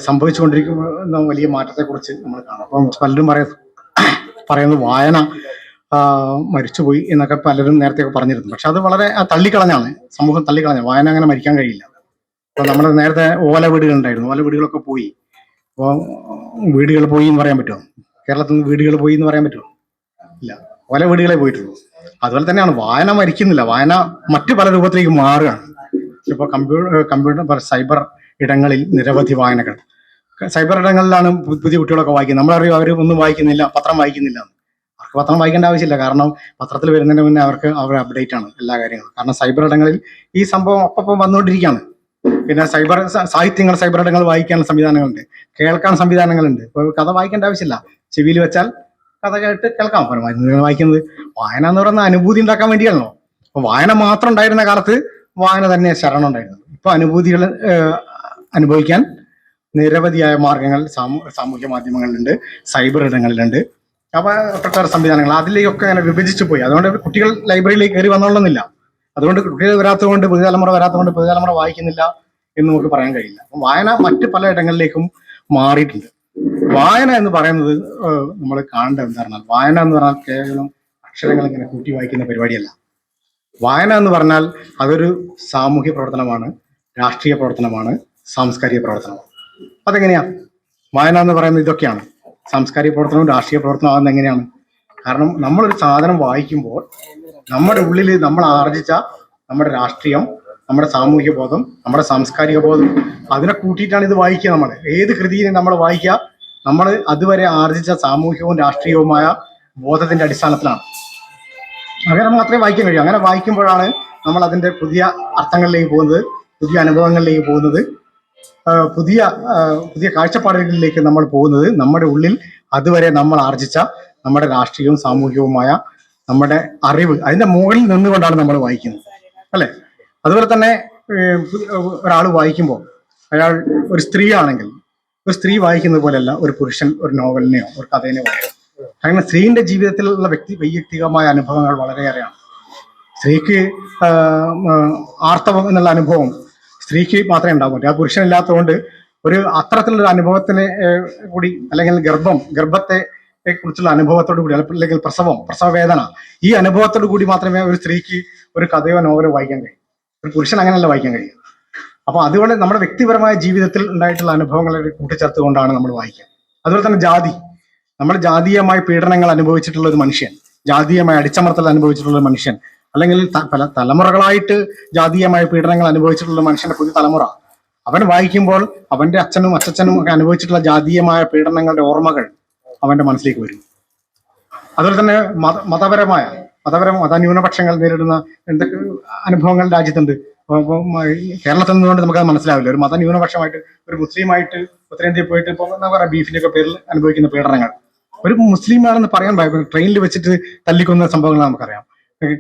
സംഭവിച്ചുകൊണ്ടിരിക്കുന്ന വലിയ മാറ്റത്തെക്കുറിച്ച് നമ്മൾ കാണാം. അപ്പം പലരും പറയുന്നത് വായന മരിച്ചുപോയി എന്നൊക്കെ പലരും നേരത്തെ പറഞ്ഞിരുന്നു. പക്ഷെ അത് വളരെ തള്ളിക്കളഞ്ഞാണ്, സമൂഹം തള്ളിക്കളഞ്ഞ. വായന അങ്ങനെ മരിക്കാൻ കഴിയില്ല. അപ്പൊ നമ്മൾ നേരത്തെ ഓല വീടുകളുണ്ടായിരുന്നു, ഓല വീടുകളൊക്കെ പോയി. അപ്പോൾ വീടുകൾ പോയി എന്ന് പറയാൻ പറ്റുമോ? കേരളത്തിൽ നിന്ന് വീടുകൾ പോയി എന്ന് പറയാൻ പറ്റുമോ? ഇല്ല, ഓല വീടുകളെ പോയിട്ടുള്ളൂ. അതുപോലെ തന്നെയാണ് വായന മരിക്കുന്നില്ല, വായന മറ്റു പല രൂപത്തിലേക്ക് മാറുകയാണ്. ഇപ്പോൾ കമ്പ്യൂട്ടർ സൈബർ ഇടങ്ങളിൽ നിരവധി വായനകൾ, സൈബർ ഇടങ്ങളിലാണ് പുതിയ കുട്ടികളൊക്കെ വായിക്കുന്നത്. നമ്മളറിയും അവർ ഒന്നും വായിക്കുന്നില്ല, പത്രം വായിക്കുന്നില്ല. അവർക്ക് പത്രം വായിക്കേണ്ട ആവശ്യമില്ല, കാരണം പത്രത്തിൽ വരുന്നതിന് മുന്നേ അവർ അപ്ഡേറ്റ് ആണ് എല്ലാ കാര്യങ്ങളും. കാരണം സൈബർ ഇടങ്ങളിൽ ഈ സംഭവം അപ്പം വന്നുകൊണ്ടിരിക്കുകയാണ്. പിന്നെ സാഹിത്യങ്ങൾ സൈബർ ഇടങ്ങൾ വായിക്കാനുള്ള സംവിധാനങ്ങളുണ്ട്, കേൾക്കാൻ സംവിധാനങ്ങളുണ്ട്. ഇപ്പോൾ കഥ വായിക്കേണ്ട ആവശ്യമില്ല, ചെവിയിൽ വെച്ചാൽ കഥ കേട്ട് കേൾക്കാം. വായിക്കുന്നത് വായന എന്ന് പറയുന്ന അനുഭൂതി ഉണ്ടാക്കാൻ വേണ്ടിയാണല്ലോ. അപ്പൊ വായന മാത്രം ഉണ്ടായിരുന്ന കാലത്ത് വായന തന്നെ ശരണം ഉണ്ടായിരുന്നത്. ഇപ്പൊ അനുഭൂതികൾ അനുഭവിക്കാൻ നിരവധിയായ മാർഗങ്ങൾ സാമൂഹ്യ മാധ്യമങ്ങളിലുണ്ട്, സൈബർ ഇടങ്ങളിലുണ്ട്. അപ്പൊ പ്രത്യേക സംവിധാനങ്ങൾ അതിലേക്കൊക്കെ അങ്ങനെ വിഭജിച്ചു പോയി. അതുകൊണ്ട് കുട്ടികൾ ലൈബ്രറിയിലേക്ക് കയറി വന്നോളുന്നില്ല. അതുകൊണ്ട് കുട്ടികൾ വരാത്തതുകൊണ്ട് പുതുതലമുറ വായിക്കുന്നില്ല എന്ന് നമുക്ക് പറയാൻ കഴിയില്ല. വായന മറ്റ് പല ഇടങ്ങളിലേക്കും മാറിയിട്ടുണ്ട്. വായന എന്ന് പറയുന്നത് നമ്മൾ കാണേണ്ടത് എന്താ പറഞ്ഞാൽ, വായന എന്ന് പറഞ്ഞാൽ കേവലം അക്ഷരങ്ങൾ ഇങ്ങനെ കൂട്ടി വായിക്കുന്ന പരിപാടിയല്ല. വായന എന്ന് പറഞ്ഞാൽ അതൊരു സാമൂഹ്യ പ്രവർത്തനമാണ്, രാഷ്ട്രീയ പ്രവർത്തനമാണ്, സാംസ്കാരിക പ്രവർത്തനമാണ്. അതെങ്ങനെയാ? വായന എന്ന് പറയുന്നത് ഇതൊക്കെയാണ്. സാംസ്കാരിക പ്രവർത്തനവും രാഷ്ട്രീയ പ്രവർത്തനവും ആകുന്നത് എങ്ങനെയാണ്? കാരണം നമ്മളൊരു സാധനം വായിക്കുമ്പോൾ നമ്മുടെ ഉള്ളിൽ നമ്മൾ ആർജിച്ച നമ്മുടെ രാഷ്ട്രീയം, നമ്മുടെ സാമൂഹ്യ ബോധം, നമ്മുടെ സാംസ്കാരിക ബോധം, അതിനെ കൂട്ടിയിട്ടാണ് ഇത് വായിക്കുക. നമ്മൾ ഏത് കൃതിയെ നമ്മൾ വായിക്കുക, നമ്മൾ അതുവരെ ആർജിച്ച സാമൂഹികവും രാഷ്ട്രീയവുമായ ബോധത്തിന്റെ അടിസ്ഥാനത്തിലാണ്. അങ്ങനെ മാത്രമേ വായിക്കാൻ കഴിയൂ. അങ്ങനെ വായിക്കുമ്പോഴാണ് നമ്മൾ അതിന്റെ പുതിയ അർത്ഥങ്ങളിലേക്ക് പോകുന്നത്, പുതിയ അനുഭവങ്ങളിലേക്ക് പോകുന്നത്, പുതിയ കാഴ്ചപ്പാടുകളിലേക്ക് നമ്മൾ പോകുന്നത്. നമ്മുടെ ഉള്ളിൽ അതുവരെ നമ്മൾ ആർജിച്ച നമ്മുടെ രാഷ്ട്രീയവും സാമൂഹികവുമായ നമ്മുടെ അറിവ്, അതിന്റെ മുകളിൽ നിന്നുകൊണ്ടാണ് നമ്മൾ വായിക്കുന്നത്, അല്ലെ? അതുപോലെ തന്നെ ഒരാൾ വായിക്കുമ്പോൾ, അയാൾ ഒരു സ്ത്രീ ആണെങ്കിൽ ഒരു സ്ത്രീ വായിക്കുന്നത് പോലെയല്ല ഒരു പുരുഷൻ ഒരു നോവലിനെയോ ഒരു കഥേനെയോ വായിക്കും. അങ്ങനെ സ്ത്രീന്റെ ജീവിതത്തിലുള്ള വൈയക്തികമായ അനുഭവങ്ങൾ വളരെയേറെയാണ്. സ്ത്രീക്ക് ആർത്തവം എന്നുള്ള അനുഭവം സ്ത്രീക്ക് മാത്രമേ ഉണ്ടാകാൻ പറ്റൂ. ആ പുരുഷനില്ലാത്തതുകൊണ്ട് ഒരു അത്തരത്തിലുള്ള അനുഭവത്തിന് കൂടി, അല്ലെങ്കിൽ ഗർഭത്തെ കുറിച്ചുള്ള അനുഭവത്തോടു കൂടി, അല്ലെങ്കിൽ പ്രസവവേദന, ഈ അനുഭവത്തോടു കൂടി മാത്രമേ ഒരു സ്ത്രീക്ക് ഒരു കഥയോ നോവലോ വായിക്കാൻ കഴിയൂ. ഒരു പുരുഷൻ അങ്ങനെയല്ല വായിക്കാൻ കഴിയും. അപ്പൊ അതുകൊണ്ട് നമ്മുടെ വ്യക്തിപരമായ ജീവിതത്തിൽ ഉണ്ടായിട്ടുള്ള അനുഭവങ്ങളെ കൂട്ടിച്ചേർത്തുകൊണ്ടാണ് നമ്മൾ വായിക്കുക. അതുപോലെ തന്നെ നമ്മൾ ജാതീയമായ പീഡനങ്ങൾ അനുഭവിച്ചിട്ടുള്ള ഒരു മനുഷ്യൻ, ജാതീയമായ അടിച്ചമർത്തൽ അനുഭവിച്ചിട്ടുള്ള ഒരു മനുഷ്യൻ, അല്ലെങ്കിൽ പല തലമുറകളായിട്ട് ജാതീയമായ പീഡനങ്ങൾ അനുഭവിച്ചിട്ടുള്ള മനുഷ്യന്റെ പുതിയ തലമുറ, അവൻ വായിക്കുമ്പോൾ അവന്റെ അച്ഛനും അച്ഛനും ഒക്കെ അനുഭവിച്ചിട്ടുള്ള ജാതീയമായ പീഡനങ്ങളുടെ ഓർമ്മകൾ അവന്റെ മനസ്സിലേക്ക് വരും. അതുപോലെ തന്നെ മതന്യൂനപക്ഷങ്ങൾ നേരിടുന്ന എന്തൊക്കെ അനുഭവങ്ങൾ രാജ്യത്തുണ്ട്. കേരളത്തിൽ നിന്നുകൊണ്ട് നമുക്കത് മനസ്സിലാവില്ല. ഒരു മതന്യൂനപക്ഷമായിട്ട് ഒരു മുസ്ലിമായിട്ട് ഉത്തരേന്ത്യയിൽ പോയിട്ട് ഇപ്പോൾ എന്താ പറയുക, ബീഫിന്റെ ഒക്കെ പേരിൽ അനുഭവിക്കുന്ന പീഡനങ്ങൾ, ഒരു മുസ്ലിമാണെന്ന് പറയാൻ ഭയപ്പെടും. ട്രെയിനിൽ വെച്ചിട്ട് തല്ലിക്കൊന്ന സംഭവങ്ങൾ നമുക്കറിയാം.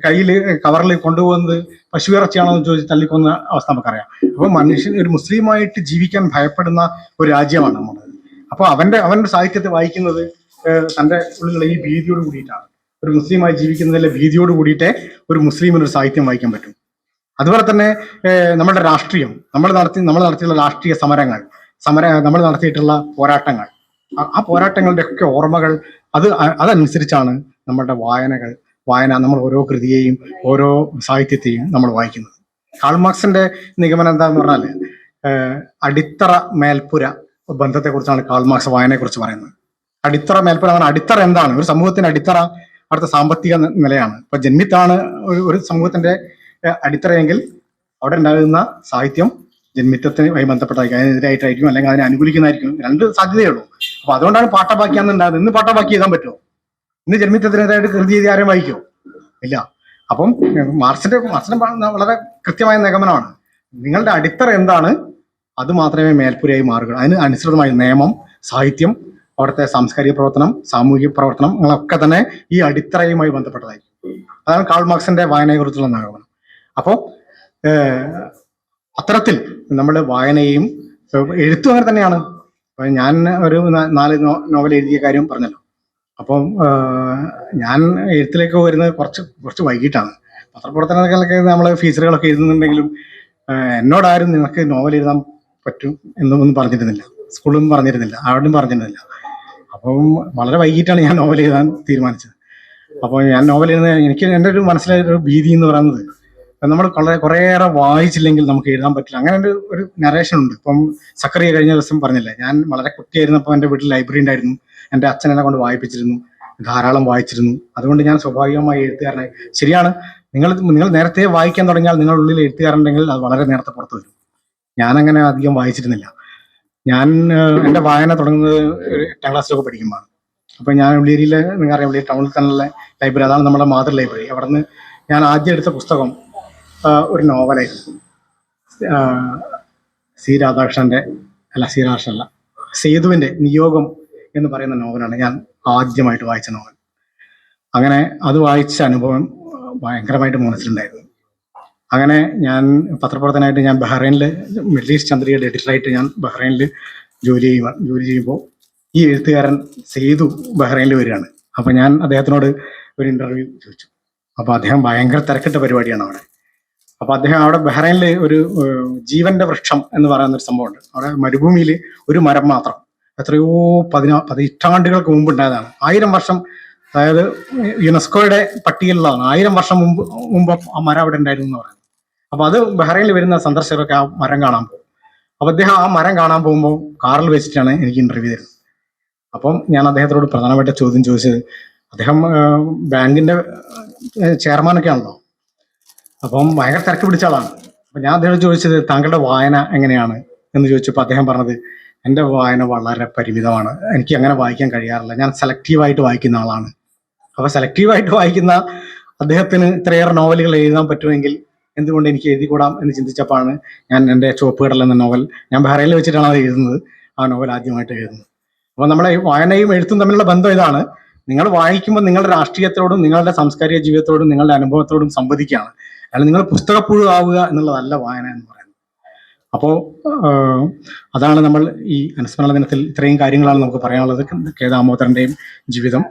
കയ്യിൽ കവറിൽ കൊണ്ടുപോകുന്നത് പശുവിറച്ചിയാണോ എന്ന് ചോദിച്ച് തല്ലിക്കൊന്ന അവസ്ഥ നമുക്കറിയാം. അപ്പോൾ മനുഷ്യൻ ഒരു മുസ്ലിമായിട്ട് ജീവിക്കാൻ ഭയപ്പെടുന്ന ഒരു രാജ്യമാണ് നമ്മുടെ. അപ്പോൾ അവന്റെ സാഹിത്യത്തെ വായിക്കുന്നത് തന്റെ ഉള്ളിലുള്ള ഈ ഭീതിയോട് കൂടിയിട്ടാണ്. ഒരു മുസ്ലിമായി ജീവിക്കുന്നതിലെ ഭീതിയോട് കൂടിയിട്ടേ ഒരു മുസ്ലിമിന് ഒരു സാഹിത്യം വായിക്കാൻ പറ്റും. അതുപോലെ തന്നെ നമ്മുടെ രാഷ്ട്രീയം, നമ്മൾ നടത്തിയുള്ള രാഷ്ട്രീയ നമ്മൾ നടത്തിയിട്ടുള്ള പോരാട്ടങ്ങൾ, ആ പോരാട്ടങ്ങളുടെ ഒക്കെ ഓർമ്മകൾ അതനുസരിച്ചാണ് നമ്മളുടെ വായന നമ്മൾ ഓരോ കൃതിയെയും ഓരോ സാഹിത്യത്തെയും നമ്മൾ വായിക്കുന്നത്. കാൾ മാർക്സിന്റെ നിഗമനം എന്താന്ന് പറഞ്ഞാല് അടിത്തറ മേൽപ്പുര ബന്ധത്തെക്കുറിച്ചാണ് കാൾ മാർക്സ് വായനയെ കുറിച്ച് പറയുന്നത്. അടിത്തറ മേൽപ്പുര, അടിത്തറ എന്താണ്? ഒരു സമൂഹത്തിന്റെ അടിത്തറ അവിടുത്തെ സാമ്പത്തിക നിലയാണ്. ഇപ്പൊ ജന്മിത്താണ് ഒരു സമൂഹത്തിന്റെ അടിത്തറയെങ്കിൽ അവിടെ ഉണ്ടാകുന്ന സാഹിത്യം ജന്മിത്വത്തിനുമായി ബന്ധപ്പെട്ടായിരിക്കും, അതിനെതിരായിട്ടായിരിക്കും, അല്ലെങ്കിൽ അതിനെ അനുകൂലിക്കുന്നതായിരിക്കും. രണ്ട് സാധ്യതയുള്ളൂ. അപ്പൊ അതുകൊണ്ടാണ് പാട്ടവാക്യാന്നുണ്ടാകുന്നത്. ഇന്ന് പാട്ടവാക്യം എഴുതാൻ പറ്റുമോ? ഇന്ന് ജന്മിത്വത്തിനെതിരായിട്ട് കൃതി എഴുതി ആരും വായിക്കുമോ? ഇല്ല. അപ്പം മാർക്സിന്റെ വളരെ കൃത്യമായ നിഗമനമാണ്, നിങ്ങളുടെ അടിത്തറ എന്താണ് അത് മാത്രമേ മേൽപ്പുരയായി മാറുകയുള്ളൂ. അതിന് അനുസൃതമായ നിയമം, സാഹിത്യം, അവിടുത്തെ സാംസ്കാരിക പ്രവർത്തനം, സാമൂഹിക പ്രവർത്തനങ്ങളൊക്കെ തന്നെ ഈ അടിത്തറയുമായി ബന്ധപ്പെട്ടതായിരിക്കും. അതാണ് കാൾ മാർക്സിന്റെ വായനയെ കുറിച്ചുള്ള നിഗമനം. അപ്പോൾ അത്തരത്തിൽ നമ്മൾ വായനയും എഴുത്തും അങ്ങനെ തന്നെയാണ്. ഞാൻ ഒരു 4 നോവൽ എഴുതിയ കാര്യം പറഞ്ഞല്ലോ. അപ്പം ഞാൻ എഴുത്തിലേക്ക് വരുന്നത് കുറച്ച് വൈകിട്ടാണ്. പത്രപ്രവർത്തനങ്ങളൊക്കെ നമ്മൾ ഫീച്ചറുകളൊക്കെ എഴുതുന്നുണ്ടെങ്കിലും എന്നോടാരും നിങ്ങൾക്ക് നോവൽ എഴുതാൻ പറ്റും എന്നൊന്നും പറഞ്ഞിരുന്നില്ല. സ്കൂളിലും പറഞ്ഞിരുന്നില്ല, അവിടെയും പറഞ്ഞിരുന്നില്ല. അപ്പം വളരെ വൈകിട്ടാണ് ഞാൻ നോവൽ എഴുതാൻ തീരുമാനിച്ചത്. അപ്പോൾ ഞാൻ നോവൽ എഴുതുന്നത് എനിക്ക് എൻ്റെ ഒരു മനസ്സിലായ ഒരു ഭീതി എന്ന് പറയുന്നത്, നമ്മൾ കുറേയേറെ വായിച്ചില്ലെങ്കിൽ നമുക്ക് എഴുതാൻ പറ്റില്ല. അങ്ങനെ ഒരു നരേഷൻ ഉണ്ട്. ഇപ്പം സക്കറിയ കഴിഞ്ഞ ദിവസം പറഞ്ഞില്ലേ, ഞാൻ വളരെ കുട്ടിയായിരുന്നപ്പോൾ എൻ്റെ വീട്ടിൽ ലൈബ്രറി ഉണ്ടായിരുന്നു. എൻ്റെ അച്ഛൻ എന്നെ കൊണ്ട് വായിപ്പിച്ചിരുന്നു, ധാരാളം വായിച്ചിരുന്നു. അതുകൊണ്ട് ഞാൻ സ്വാഭാവികമായി എഴുത്തുകാരനായി. ശരിയാണ്, നിങ്ങൾ നേരത്തെ വായിക്കാൻ തുടങ്ങിയാൽ നിങ്ങളുടെ ഉള്ളിൽ എഴുത്തുകാരുണ്ടെങ്കിൽ അത് വളരെ നേരത്തെ പുറത്തു വരും. ഞാനങ്ങനെ അധികം വായിച്ചിരുന്നില്ല. ഞാൻ എൻ്റെ വായന തുടങ്ങുന്നത് 8ാം ക്ലാസ്സിലൊക്കെ പഠിക്കുമ്പോഴാണ്. അപ്പം ഞാൻ ഉള്ളിയേരിയിൽ, നിങ്ങൾക്കറിയാം, ഉള്ളിയേരി ടൗണിൽ തന്നെയുള്ള ലൈബ്രറി, അതാണ് നമ്മുടെ മാതൃ ലൈബ്രറി. അവിടെ നിന്ന് ഞാൻ ആദ്യം എടുത്ത പുസ്തകം ഒരു നോവലായിരുന്നു. സി രാധാകൃഷ്ണനല്ല, സേതുവിൻ്റെ നിയോഗം എന്ന് പറയുന്ന നോവലാണ് ഞാൻ ആദ്യമായിട്ട് വായിച്ച നോവൽ. അങ്ങനെ അത് വായിച്ച അനുഭവം ഭയങ്കരമായിട്ട് മനസ്സിലുണ്ടായിരുന്നു. അങ്ങനെ ഞാൻ പത്രപ്രവർത്തനമായിട്ട് ഞാൻ ബഹ്റൈനിൽ, മിഡിൽ ഈസ്റ്റ് ചന്ദ്രികയുടെ എഡിറ്ററായിട്ട് ഞാൻ ബഹ്റൈനിൽ ജോലി ചെയ്യുമ്പോൾ ഈ എഴുത്തുകാരൻ സേതു ബഹ്റൈനിൽ വരികയാണ്. അപ്പോൾ ഞാൻ അദ്ദേഹത്തിനോട് ഒരു ഇൻ്റർവ്യൂ ചോദിച്ചു. അപ്പോൾ അദ്ദേഹം ഭയങ്കര തിരക്കിട്ട പരിപാടിയാണ് അവിടെ. അപ്പോൾ അദ്ദേഹം അവിടെ ബഹ്റൈനിൽ ഒരു ജീവന്റെ വൃക്ഷം എന്ന് പറയുന്ന ഒരു സംഭവമുണ്ട്. അവിടെ മരുഭൂമിയിൽ ഒരു മരം മാത്രം, എത്രയോ പതിറ്റാണ്ടുകൾക്ക് മുമ്പ് ഉണ്ടായതാണ്. 1000 വർഷം, അതായത് യുനെസ്കോയുടെ പട്ടികയിലുള്ളതാണ്. 1000 വർഷം മുമ്പ് ആ മരം അവിടെ ഉണ്ടായിരുന്നു എന്ന് പറയുന്നത്. അപ്പൊ അത് ബഹ്റൈനിൽ വരുന്ന സന്ദർശകരൊക്കെ ആ മരം കാണാൻ പോകും. അപ്പൊ അദ്ദേഹം ആ മരം കാണാൻ പോകുമ്പോൾ കാറിൽ വെച്ചിട്ടാണ് എനിക്ക് ഇന്റർവ്യൂ തരുന്നത്. അപ്പം ഞാൻ അദ്ദേഹത്തോട് പ്രധാനമായിട്ട് ചോദ്യം ചോദിച്ചത്, അദ്ദേഹം ബാങ്കിന്റെ ചെയർമാനൊക്കെ ആണല്ലോ, അപ്പം ഭയങ്കര തിരക്ക് പിടിച്ച ആളാണ്. അപ്പൊ ഞാൻ അദ്ദേഹം ചോദിച്ചത്, താങ്കളുടെ വായന എങ്ങനെയാണ് എന്ന് ചോദിച്ചപ്പോൾ അദ്ദേഹം പറഞ്ഞത്, എൻ്റെ വായന വളരെ പരിമിതമാണ്, എനിക്ക് അങ്ങനെ വായിക്കാൻ കഴിയാറില്ല, ഞാൻ സെലക്റ്റീവായിട്ട് വായിക്കുന്ന ആളാണ്. അപ്പൊ സെലക്റ്റീവായിട്ട് വായിക്കുന്ന അദ്ദേഹത്തിന് ഇത്രയേറെ നോവലുകൾ എഴുതാൻ പറ്റുമെങ്കിൽ എന്തുകൊണ്ട് എനിക്ക് എഴുതിക്കൂടാം എന്ന് ചിന്തിച്ചപ്പോഴാണ് ഞാൻ എൻ്റെ ചുവപ്പ് കടൽ എന്ന നോവൽ, ഞാൻ ബഹ്റൈനിൽ വെച്ചിട്ടാണ് അത് എഴുതുന്നത്, ആ നോവൽ ആദ്യമായിട്ട് എഴുതുന്നത്. അപ്പോൾ നമ്മളെ വായനയും എഴുത്തും തമ്മിലുള്ള ബന്ധം ഇതാണ്. നിങ്ങൾ വായിക്കുമ്പോൾ നിങ്ങളുടെ രാഷ്ട്രീയത്തോടും നിങ്ങളുടെ സാംസ്കാരിക ജീവിതത്തോടും നിങ്ങളുടെ അനുഭവത്തോടും സംവദിക്കുകയാണ്. അല്ല നിങ്ങൾ പുസ്തകപ്പുഴു ആവുക എന്നുള്ളതല്ല വായന എന്ന് പറയുന്നത്. അപ്പോൾ അതാണ് നമ്മൾ ഈ അനുസ്മരണ ദിനത്തിൽ ഇത്രയും കാര്യങ്ങളാണ് നമുക്ക് പറയാനുള്ളത്. കെ ദാമോദരൻ്റെയും ജീവിതം,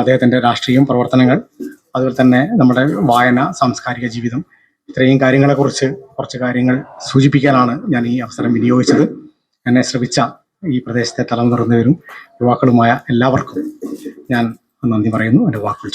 അദ്ദേഹത്തിൻ്റെ രാഷ്ട്രീയം, പ്രവർത്തനങ്ങൾ, അതുപോലെ തന്നെ നമ്മുടെ വായന, സാംസ്കാരിക ജീവിതം, ഇത്രയും കാര്യങ്ങളെക്കുറിച്ച് കുറച്ച് കാര്യങ്ങൾ സൂചിപ്പിക്കാനാണ് ഞാൻ ഈ അവസരം വിനിയോഗിച്ചത്. എന്നെ ശ്രമിച്ച ഈ പ്രദേശത്തെ തലമുതിർന്നവരും യുവാക്കളുമായ എല്ലാവർക്കും ഞാൻ നന്ദി പറയുന്നു. എൻ്റെ വാക്കുകൾ